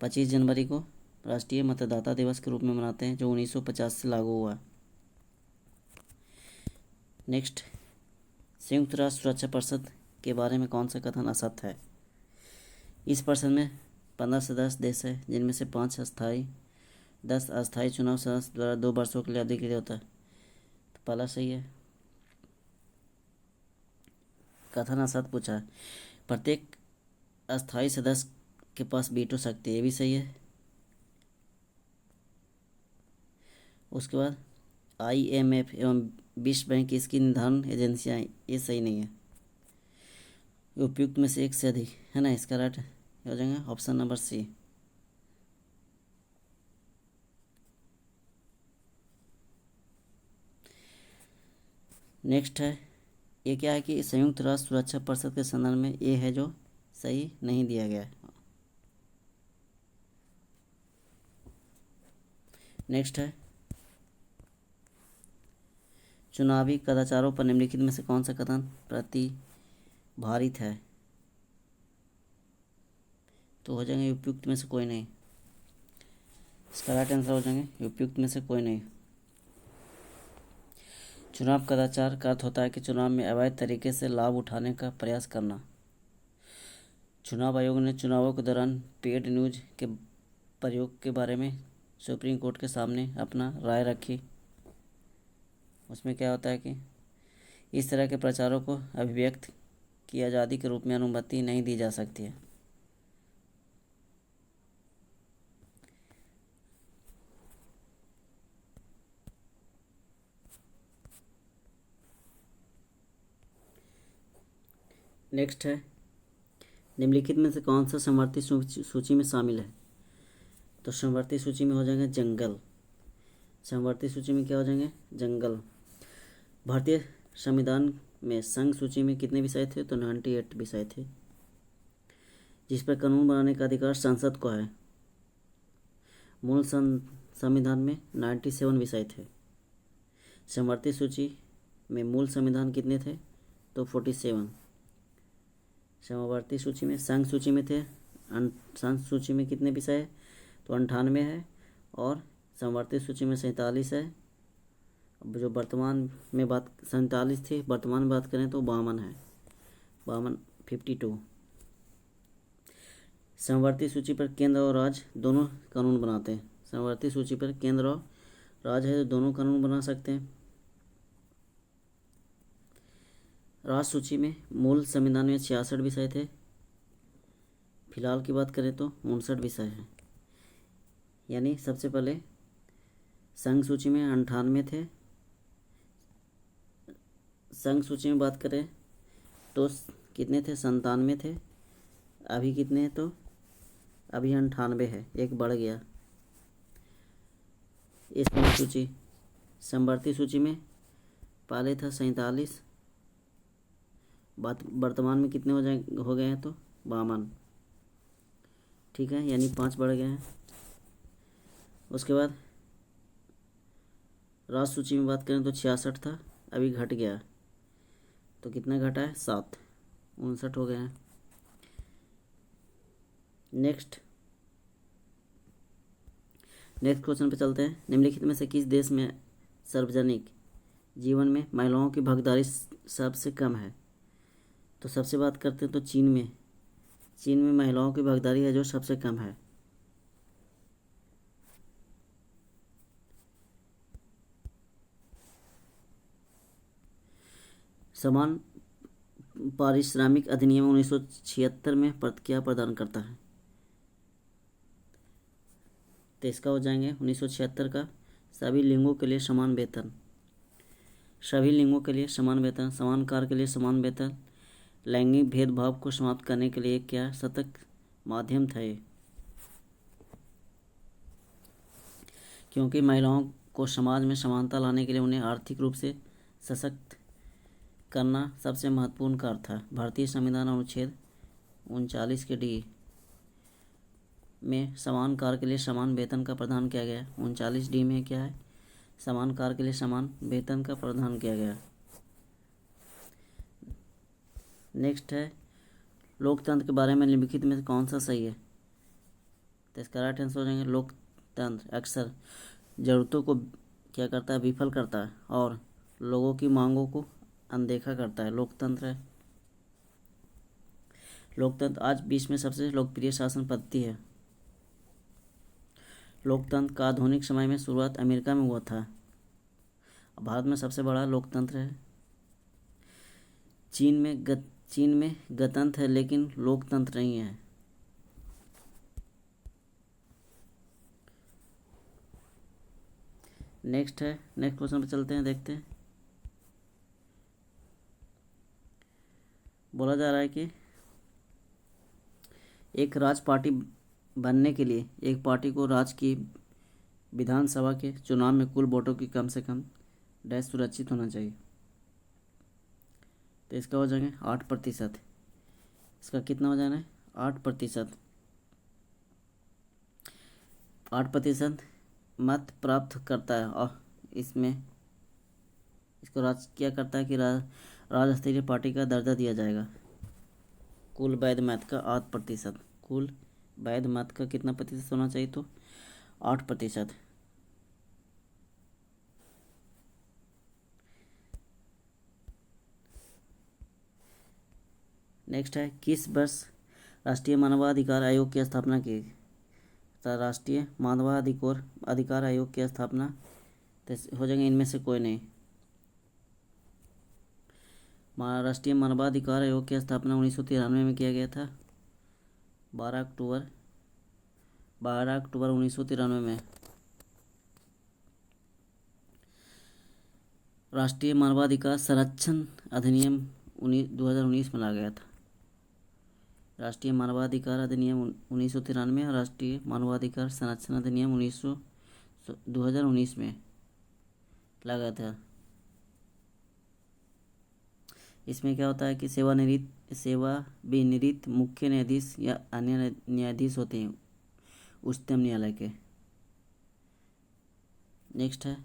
25 जनवरी को राष्ट्रीय मतदाता दिवस के रूप में मनाते हैं जो 1950 से लागू हुआ। नेक्स्ट, संयुक्त राष्ट्र सुरक्षा परिषद के बारे में कौन सा कथन असत्य है? इस परिषद में 15 सदस्य देश है जिनमें से 5 अस्थायी, 10 अस्थायी चुनाव सदस्य द्वारा 2 वर्षों के लिए अवधि के लिए होता है। तो पहला सही है। कथन असत्य पूछा है, प्रत्येक अस्थायी सदस्य के पास वीटो शक्ति है, ये भी सही है। उसके बाद IMF एवं विश्व बैंक इसकी निर्धारण एजेंसियाँ, ये सही नहीं है। उपयुक्त में से एक से अधिक है ना, इसका राइट हो जाएगा ऑप्शन नंबर सी। नेक्स्ट है, ये क्या है कि संयुक्त राष्ट्र सुरक्षा परिषद के संदर्भ में ये है जो सही नहीं दिया गया है। नेक्स्ट है, चुनावी कदाचारों पर निम्नलिखित में से कौन सा कथन प्रतिभारित है? तो हो जाएंगे उपयुक्त में से कोई नहीं। इसका राइट आंसर हो जाएंगे उपयुक्त में से कोई नहीं। चुनाव कदाचार का अर्थ होता है कि चुनाव में अवैध तरीके से लाभ उठाने का प्रयास करना। चुनाव आयोग ने चुनावों के दौरान पेड न्यूज के प्रयोग के बारे में सुप्रीम कोर्ट के सामने अपना राय रखी। उसमें क्या होता है कि इस तरह के प्रचारों को अभिव्यक्त की आज़ादी के रूप में अनुमति नहीं दी जा सकती है। नेक्स्ट है, निम्नलिखित में से कौन सा समवर्ती सूची में शामिल है? तो समवर्ती सूची में हो जाएंगे जंगल। समवर्ती सूची में क्या हो जाएंगे? जंगल। भारतीय संविधान में संघ सूची में कितने विषय थे? तो 98 विषय थे। जिस पर कानून बनाने का अधिकार संसद को है। मूल संविधान में 97 विषय थे। समवर्ती सूची में मूल संविधान कितने थे? तो 47। समवर्ती सूची में संघ सूची में थे, संघ सूची में कितने विषय है? तो 98 है। और समवर्ती सूची में 47 है। अब जो वर्तमान में बात 47 थी, वर्तमान में बात करें तो 52 है। 52 समवर्ती सूची पर केंद्र और राज्य दोनों कानून बनाते हैं। समवर्ती सूची पर केंद्र और राज्य है, दोनों कानून बना सकते हैं। राज्य सूची में मूल संविधान में 66 विषय थे। फिलहाल की बात करें तो 59 विषय हैं। यानी सबसे पहले संघ सूची में 98 थे। संघ सूची में बात करें तो कितने थे? 97 थे। अभी कितने हैं? तो अभी 98 है, एक बढ़ गया। इस सूची समवर्ती सूची में पहले था 47, वर्तमान में कितने हो गए हैं? तो 52। ठीक है, यानी 5 बढ़ गए हैं। उसके बाद राज्य सूची में बात करें तो 66 था, अभी घट गया। तो कितना घटा है? 7, 59 हो गए हैं। नेक्स्ट क्वेश्चन पे चलते हैं। निम्नलिखित में से किस देश में सार्वजनिक जीवन में महिलाओं की भागीदारी सबसे कम है? तो सबसे बात करते हैं तो चीन में महिलाओं की भागीदारी है जो सबसे कम है। समान पारिश्रमिक अधिनियम 1976 में क्या प्रदान करता है? तो इसका हो जाएंगे 1976 का सभी लिंगों के लिए समान वेतन, सभी लिंगों के लिए समान वेतन, समान कार्य के लिए समान वेतन, लैंगिक भेदभाव को समाप्त करने के लिए क्या सतत माध्यम था ये? क्योंकि महिलाओं को समाज में समानता लाने के लिए उन्हें आर्थिक रूप से सशक्त करना सबसे महत्वपूर्ण कार्य था। भारतीय संविधान अनुच्छेद 39 के डी में समान कार्य के लिए समान वेतन का प्रावधान किया गया। 39 डी में क्या है? समान कार्य के लिए समान वेतन का प्रावधान किया गया। नेक्स्ट है लोकतंत्र के बारे में निम्नलिखित में कौन सा सही है? तो इसका राइट आंसर हो जाएंगे लोकतंत्र अक्सर ज़रूरतों को क्या करता है? विफल करता है और लोगों की मांगों को अनदेखा करता है। लोकतंत्र है। लोकतंत्र आज विश्व में सबसे लोकप्रिय शासन पद्धति है। लोकतंत्र का आधुनिक समय में शुरुआत अमेरिका में हुआ था। भारत में सबसे बड़ा लोकतंत्र है। चीन में गणतंत्र है लेकिन लोकतंत्र नहीं है। नेक्स्ट क्वेश्चन पर चलते हैं, देखते हैं। बोला जा रहा है कि एक राज्य पार्टी बनने के लिए एक पार्टी को राज्य की विधानसभा के चुनाव में कुल वोटों की कम से कम डैश सुरक्षित होना चाहिए। तो इसका हो जाएंगे 8%। इसका कितना हो जाना है? 8%। 8% मत प्राप्त करता है और इसमें इसको राज्य क्या करता है कि राज्य स्तरीय पार्टी का दर्जा दिया जाएगा। कुल वैध मत का 8%। कुल वैध मत का कितना प्रतिशत होना चाहिए? तो 8%। नेक्स्ट है किस वर्ष राष्ट्रीय मानवाधिकार आयोग की स्थापना की? राष्ट्रीय मानवाधिकार आयोग की स्थापना तो हो जाएंगे इनमें से कोई नहीं। राष्ट्रीय मानवाधिकार आयोग की स्थापना 1993 में किया गया था। 12 अक्टूबर 1993 में राष्ट्रीय मानवाधिकार संरक्षण अधिनियम 2019 में लाया गया था। राष्ट्रीय मानवाधिकार अधिनियम 1993 और राष्ट्रीय मानवाधिकार संरक्षण अधिनियम 2019 में लाया गया था। इसमें क्या होता है कि सेवाविनिवृत्त मुख्य न्यायाधीश या अन्य न्यायाधीश होते हैं उच्चतम न्यायालय के। नेक्स्ट है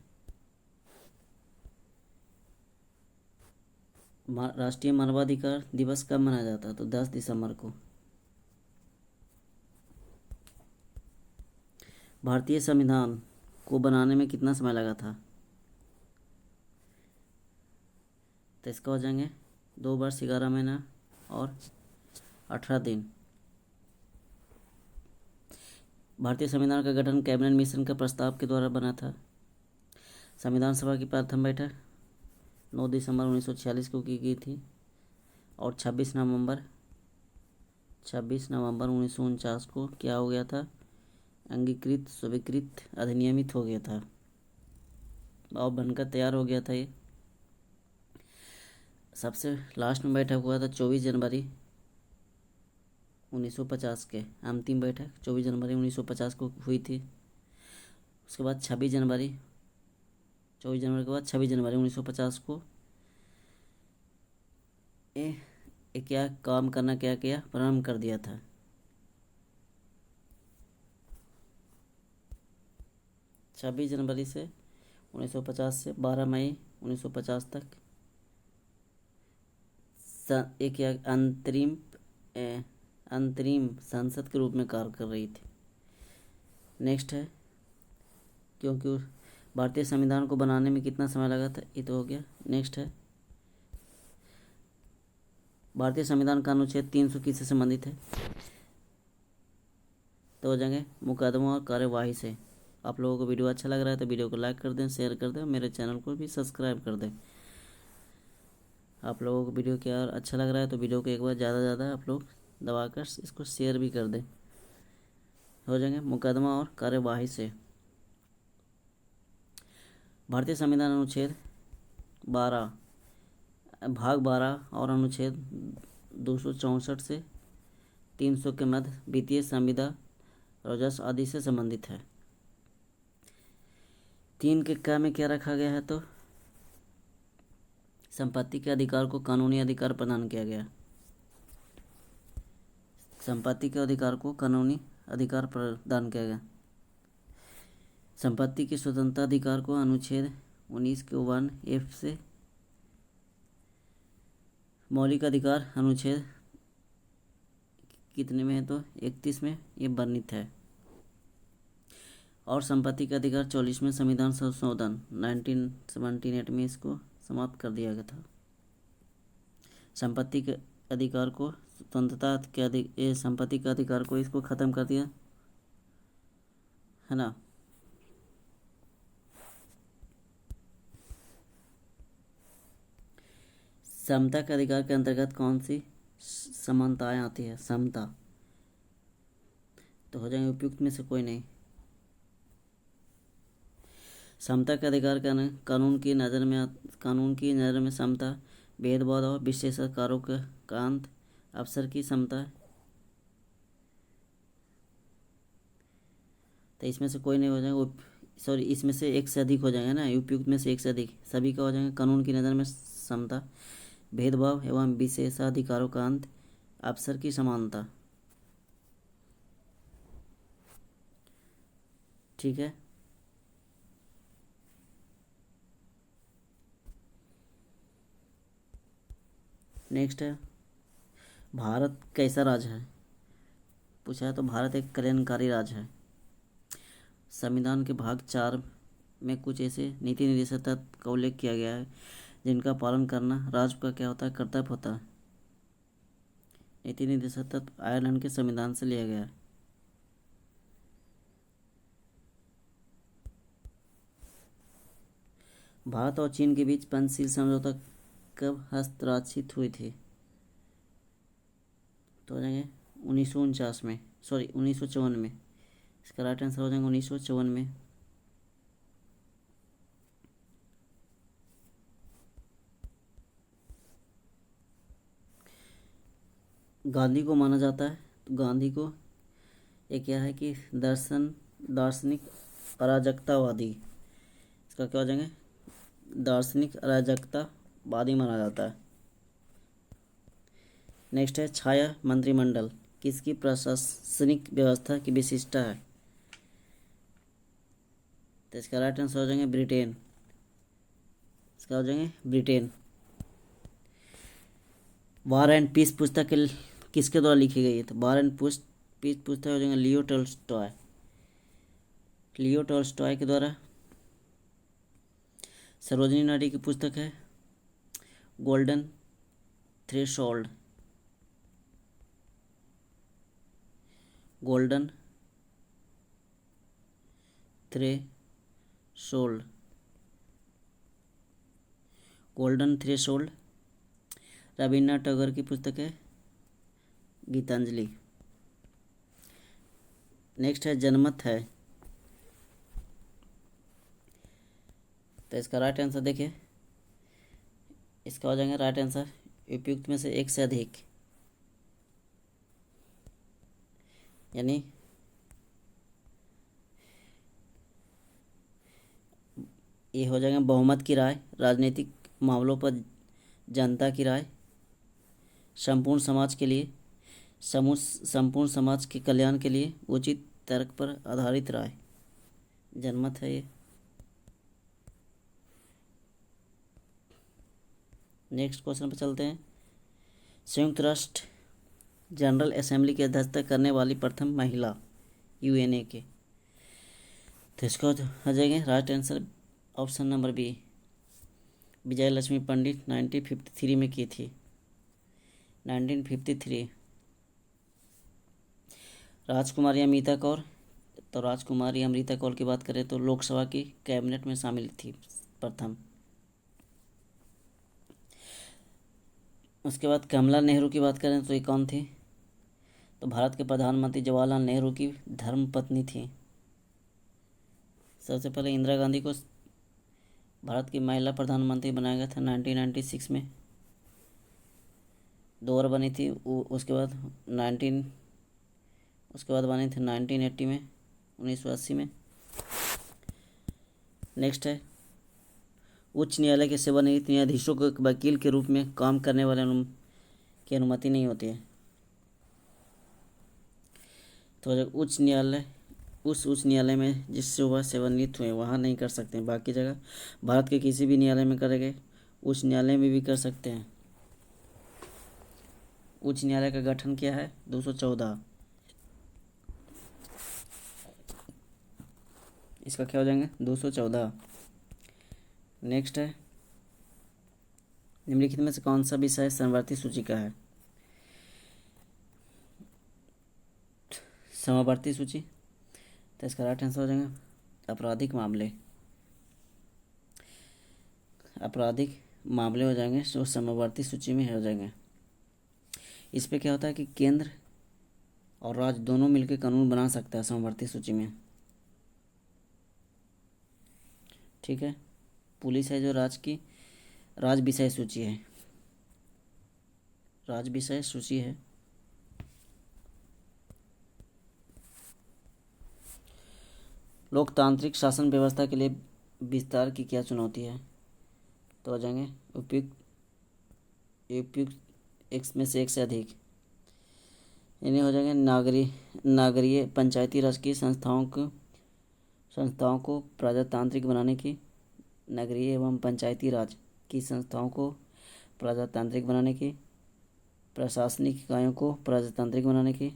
राष्ट्रीय मानवाधिकार दिवस कब मनाया जाता है? तो 10 दिसंबर को। भारतीय संविधान को बनाने में कितना समय लगा था? तो इसका हो जाएंगे 2 वर्ष 11 महीना और 18 दिन। भारतीय संविधान का गठन कैबिनेट मिशन के प्रस्ताव के द्वारा बना था। संविधान सभा की प्रथम बैठक 9 दिसंबर 1946 को की गई थी और 26 नवंबर 1949 को क्या हो गया था? अंगीकृत स्वीकृत अधिनियमित हो गया था और बनकर तैयार हो गया था ये। सबसे लास्ट में बैठक हुआ था 24 जनवरी 1950 के, अंतिम बैठक 24 जनवरी 1950 को हुई थी। उसके बाद 24 जनवरी के बाद 26 जनवरी 1950 को क्या काम करना क्या किया? प्रारंभ कर दिया था। छब्बीस जनवरी से 1950 से 12 मई 1950 तक एक अंतरिम सांसद के रूप में कार्य कर रही थी। नेक्स्ट है क्योंकि भारतीय संविधान को बनाने में कितना समय लगा था? ये तो हो गया। नेक्स्ट है भारतीय संविधान का अनुच्छेद 300 किससे संबंधित है? तो हो जाएंगे मुकदमा और कार्यवाही से। आप लोगों को वीडियो अच्छा लग रहा है तो वीडियो को लाइक कर दें, शेयर कर दें, मेरे चैनल को भी सब्सक्राइब कर दें। आप लोगों को वीडियो क्या अच्छा लग रहा है तो वीडियो को एक बार ज़्यादा आप लोग दबाकर इसको शेयर भी कर दें। हो जाएंगे मुकदमा और कार्यवाही से। भारतीय संविधान अनुच्छेद 12 भाग 12 और अनुच्छेद 264 से 300 के मध्य वित्तीय संविदा राजस्व आदि से संबंधित है। 3 के क में क्या रखा गया है? तो संपत्ति के अधिकार को कानूनी अधिकार प्रदान किया गया। संपत्ति के अधिकार को कानूनी अधिकार प्रदान किया गया। संपत्ति के स्वतंत्रता अधिकार को अनुच्छेद 19 के 1F से मौलिक अधिकार अनुच्छेद कितने में है? तो 31 में ये वर्णित है। और संपत्ति का अधिकार 40वें संविधान संशोधन 1978 में इसको समाप्त कर दिया गया था। संपत्ति के अधिकार को स्वतंत्रता के संपत्ति का अधिकार को इसको ख़त्म कर दिया है ना। समता के अधिकार के अंतर्गत कौन सी समानताएं आती है? समता तो हो जाएंगे उपयुक्त में से कोई नहीं। समता के अधिकार का कानून की नज़र में समता भेदभाव और विशेषाधिकारों का अंत अवसर की समता। तो इसमें से कोई नहीं हो जाएगा। इसमें से एक से अधिक हो जाएगा ना। उपयुक्त में से एक से अधिक सभी का हो जाएगा। कानून की नज़र में समता भेदभाव एवं विशेषाधिकारों का अंत अवसर की समानता। ठीक है। नेक्स्ट है भारत कैसा राज्य है? पूछा है तो भारत एक कल्याणकारी राज्य है। संविधान के भाग 4 में कुछ ऐसे नीति निर्देशक तत्व का उल्लेख किया गया है जिनका पालन करना राज्य का क्या होता है? कर्तव्य होता है। नीति निर्देशक तत्व आयरलैंड के संविधान से लिया गया है। भारत और चीन के बीच पंचशील समझौता कब हस्ताक्षरित हुई थी? तो हो जाएंगे 1949 में, 1954 में। इसका राइट आंसर हो जाएगा 1954 में। गांधी को माना जाता है तो गांधी को ये क्या है कि दार्शनिक अराजकतावादी। इसका क्या हो जाएंगे? दार्शनिक अराजकतावादी माना जाता है। नेक्स्ट है छाया मंत्रिमंडल किसकी प्रशासनिक व्यवस्था की विशिष्टता है? तो इसका राइट आंसर हो जाएंगे ब्रिटेन। इसका हो जाएंगे ब्रिटेन। वार एंड पीस पुस्तक किसके द्वारा लिखी गई है? तो वार एंड पीस पुस्तक हो जाएंगे लियो टॉल्स्टॉय। लियो टॉल्स्टॉय के द्वारा। सरोजिनी नायडू की पुस्तक है golden threshold. Golden threshold. Golden threshold. Rabindranath Tagore की पुस्तक है गीतांजलि। नेक्स्ट है जनमत है। तो इसका राइट आंसर देखिए, इसका हो जाएगा राइट आंसर उपयुक्त में से एक से अधिक, यानी ये हो जाएगा बहुमत की राय, राजनीतिक मामलों पर जनता की राय, संपूर्ण समाज के लिए संपूर्ण समाज के कल्याण के लिए उचित तर्क पर आधारित राय, जनमत है ये। नेक्स्ट क्वेश्चन पर चलते हैं। संयुक्त राष्ट्र जनरल असेंबली की अध्यक्षता करने वाली प्रथम महिला यूएनए के। तो इसका हो जाएगा right answer option number B, Vijay Lakshmi Pandit 1953 में की थी। 1953। राजकुमारी अमृता कौर। तो राजकुमारी अमृता कौर की बात करें तो लोकसभा की कैबिनेट में शामिल थी प्रथम। उसके बाद कमला नेहरू की बात करें तो ये कौन थी? तो भारत के प्रधानमंत्री जवाहरलाल नेहरू की धर्मपत्नी थी। सबसे पहले इंदिरा गांधी को भारत की महिला प्रधानमंत्री बनाया गया था 1996 में। 2 बार बनी थी। उसके बाद बनी थी 1980 में, 1980 में। नेक्स्ट है उच्च न्यायालय के सेवानिवृत्त न्यायाधीशों को एक वकील के रूप में काम करने वाले की अनुमति नहीं होती है। तो जब उच्च न्यायालय में जिससे वह सेवानिवृत्त हुए वहाँ नहीं कर सकते हैं, बाकी जगह भारत के किसी भी न्यायालय में करेंगे, उच्च न्यायालय में भी कर सकते हैं। उच्च न्यायालय का गठन क्या है? 214। इसका क्या हो जाएंगे? 214। नेक्स्ट है निम्नलिखित में से कौन सा विषय समवर्ती सूची का है? समवर्ती सूची। तो इसका राइट आंसर हो जाएगा आपराधिक मामले हो जाएंगे जो समवर्ती सूची में हो जाएंगे। इस पे क्या होता है कि केंद्र और राज्य दोनों मिलकर कानून बना सकता है समवर्ती सूची में। ठीक है। पुलिस है जो राज विषय सूची है, राज विषय सूची है। लोकतांत्रिक शासन व्यवस्था के लिए विस्तार की क्या चुनौती है? तो हो जाएंगे उपयुक्त एक में से एक से अधिक, यानी हो जाएंगे नागरीय पंचायती राज की संस्थाओं को प्रजातांत्रिक बनाने की, नगरीय एवं पंचायती राज की संस्थाओं को प्रजातांत्रिक बनाने की, प्रशासनिक इकाइयों को प्रजातांत्रिक बनाने की।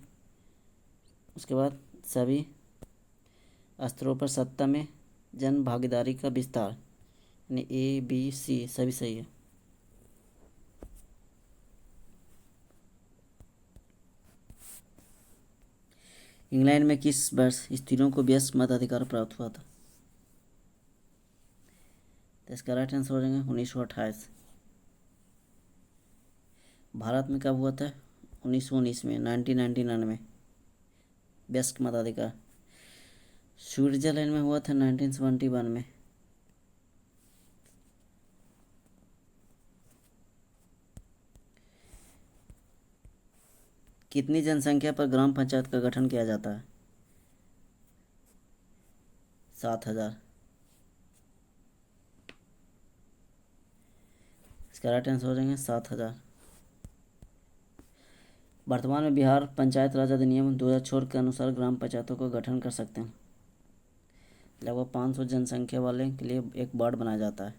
उसके बाद सभी स्तरों पर सत्ता में जन भागीदारी का विस्तार, यानी ABC सभी सही है। इंग्लैंड में किस वर्ष स्त्रियों को वयस्क मताधिकार प्राप्त हुआ था? तो इसका राइट आंसर हो जाएगा 1928। भारत में कब हुआ था? 1919 में, 1999 में वयस्क मताधिकार। स्विट्जरलैंड में हुआ था 1971 में। कितनी जनसंख्या पर ग्राम पंचायत का गठन किया जाता है? 7000। इसका राइट आंसर हो जाएंगे 7000। वर्तमान में बिहार पंचायत राज अधिनियम 2004 के अनुसार ग्राम पंचायतों का गठन कर सकते हैं। लगभग 500 जनसंख्या वाले के लिए एक वार्ड बनाया जाता है।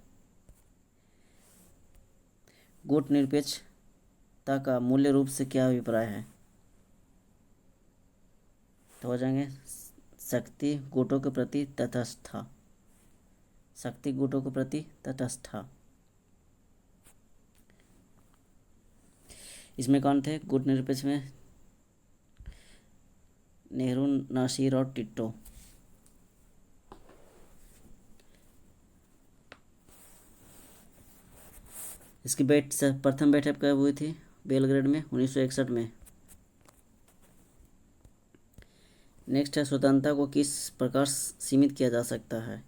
गुटनिरपेक्षता का मूल्य रूप से क्या अभिप्राय है? तो हो जाएंगे शक्ति गुटों के प्रति तटस्थता। शक्ति गुटों के प्रति तटस्थता। इसमें कौन थे गुट निरपेक्ष में? नेहरू, नासिर और टिट्टो। इसकी प्रथम बैठक कब हुई थी? बेलग्रेड में 1961 में। नेक्स्ट है स्वतंत्रता को किस प्रकार सीमित किया जा सकता है?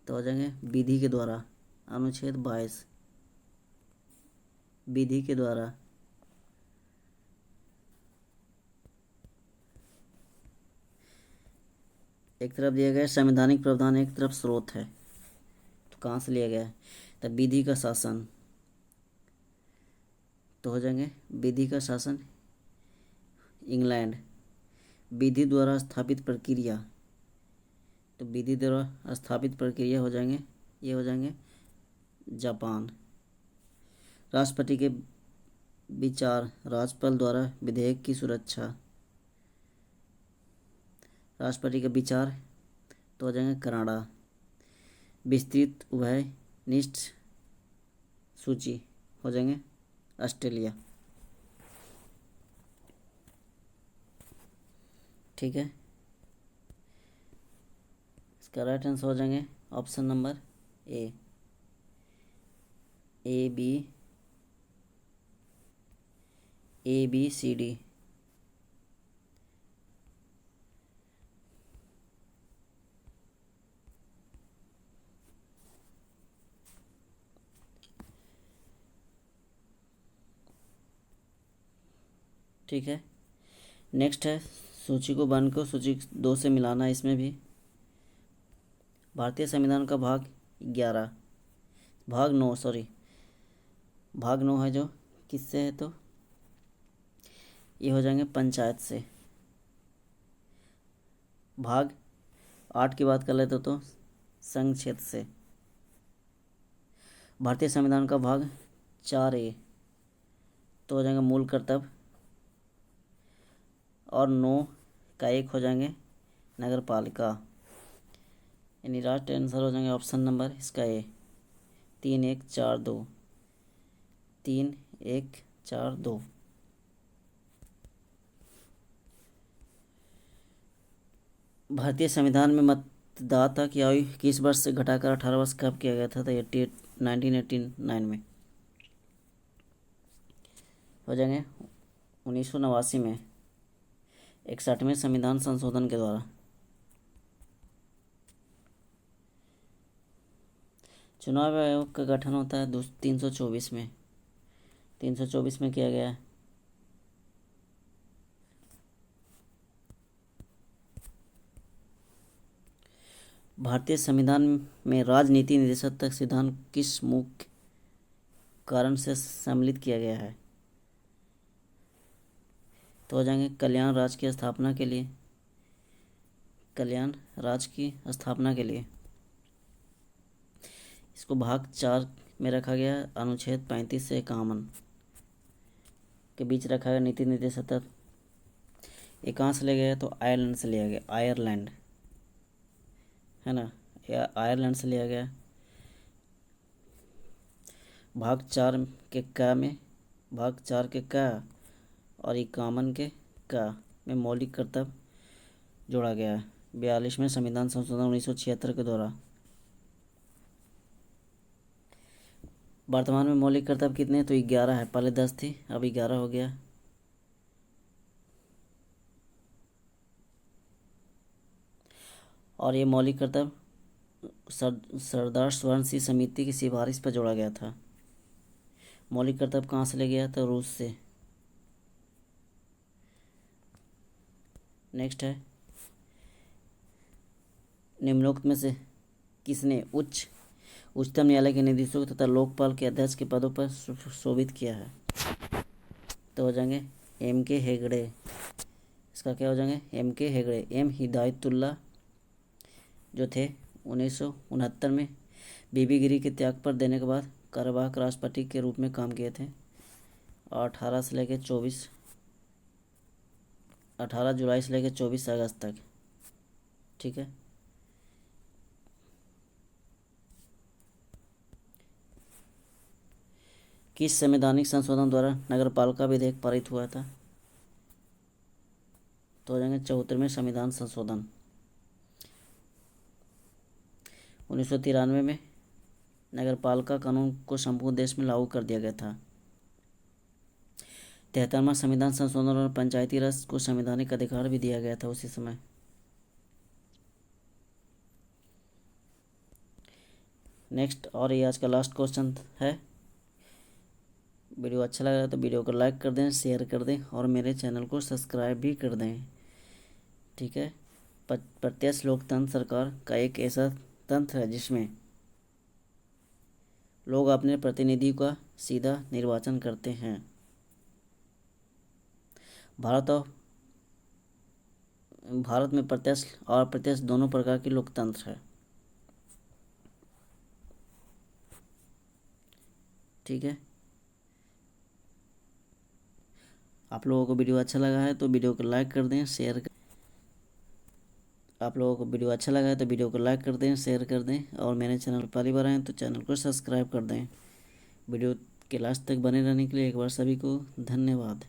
तो हो जाएंगे विधि के द्वारा। अनुच्छेद 22 विधि के द्वारा। एक तरफ दिया गया संवैधानिक प्रावधान, एक तरफ स्रोत है, तो कहाँ से लिया गया है? तब विधि का शासन। तो हो जाएंगे विधि का शासन इंग्लैंड। विधि द्वारा स्थापित प्रक्रिया, तो विधि द्वारा स्थापित प्रक्रिया हो जाएंगे, ये हो जाएंगे जापान। राष्ट्रपति के विचार, राज्यपाल द्वारा विधेयक की सुरक्षा। राष्ट्रपति के विचार तो हो जाएंगे कनाडा। विस्तृत उभयनिष्ठ सूची हो जाएंगे ऑस्ट्रेलिया। ठीक है, इसका राइट आंसर हो जाएंगे option number A B C D. ठीक है, नेक्स्ट है सूची को 1 को सूची 2 से मिलाना। इसमें भी भारतीय संविधान का भाग 11 भाग 9 है जो किससे है? तो ये हो जाएंगे पंचायत से। भाग 8 की बात कर लेते तो संघ क्षेत्र से। भारतीय संविधान का भाग 4A तो हो जाएगा मूल कर्तव्य, और 9 का 1 हो जाएंगे नगर पालिका। यानी राइट आंसर हो जाएंगे ऑप्शन नंबर इसका ए 3142 3142। भारतीय संविधान में मतदाता की आयु किस वर्ष से घटाकर 18 वर्ष कब किया गया था? तो 1989 में हो जाएंगे 1989 में 61वें संविधान संशोधन के द्वारा। चुनाव आयोग का गठन होता है 324 में 324 में किया गया है। भारतीय संविधान में राजनीति निदेशक सिद्धांत किस मुख्य कारण से सम्मिलित किया गया है? तो हो जाएंगे कल्याण राज्य की स्थापना के लिए। कल्याण राज्य की स्थापना के लिए इसको भाग 4 में रखा गया। अनुच्छेद 35 से 51 के बीच रखा गया नीति निर्देशक। ये कहाँ से लिया गया? तो आयरलैंड से लिया गया। आयरलैंड है ना, या आयरलैंड से लिया गया। भाग 4 के क में, भाग 4 के क और 51 के क में मौलिक कर्तव्य जोड़ा गया है 42वें संविधान संशोधन 1976 के द्वारा। वर्तमान में मौलिक कर्तव्य कितने? तो 11 है, पहले 10 थी, अब 11 हो गया। और ये मौलिक कर्तव्य सरदार स्वर्ण समिति की सिफारिश पर जोड़ा गया था। मौलिक कर्तव्य कहाँ से ले गया? तो रूस से। नेक्स्ट है निम्नोक्त में से किसने उच्चतम न्यायालय के निदेशकों तथा लोकपाल के अध्यक्ष के पदों पर शोभित किया है। तो हो जाएंगे M.K. हेगड़े। इसका क्या हो जाएंगे M.K. हेगड़े। M. हिदायतुल्ला जो थे 1969 में बीबी गिरी के त्याग पर देने के बाद कार्यवाहक राष्ट्रपति के रूप में काम किए थे। 18 जुलाई से लेकर 24 अगस्त तक। ठीक है। किस संवैधानिक संशोधन द्वारा नगरपालिका विधेयक पारित हुआ था? तो हो जाएंगे 74वें संविधान संशोधन। 1993 में नगरपालिका कानून को संपूर्ण देश में लागू कर दिया गया था। 73वां संविधान संशोधन और पंचायती राज को संवैधानिक अधिकार भी दिया गया था उसी समय। नेक्स्ट, और ये आज का लास्ट क्वेश्चन है। वीडियो अच्छा लगा है तो वीडियो को लाइक कर दें, शेयर कर दें और मेरे चैनल को सब्सक्राइब भी कर दें। ठीक है। प्रत्यक्ष लोकतंत्र सरकार का एक ऐसा तंत्र है जिसमें लोग अपने प्रतिनिधि का सीधा निर्वाचन करते हैं। भारत में प्रत्यक्ष और अप्रत्यक्ष दोनों प्रकार के लोकतंत्र है। ठीक है। आप लोगों को वीडियो अच्छा लगा है तो वीडियो को लाइक कर दें, शेयर कर। आप लोगों को वीडियो अच्छा लगा है तो वीडियो को लाइक कर दें, शेयर कर दें और मेरे चैनल पर पहली बार आए तो चैनल को सब्सक्राइब कर दें। वीडियो के लास्ट तक बने रहने के लिए एक बार सभी को धन्यवाद।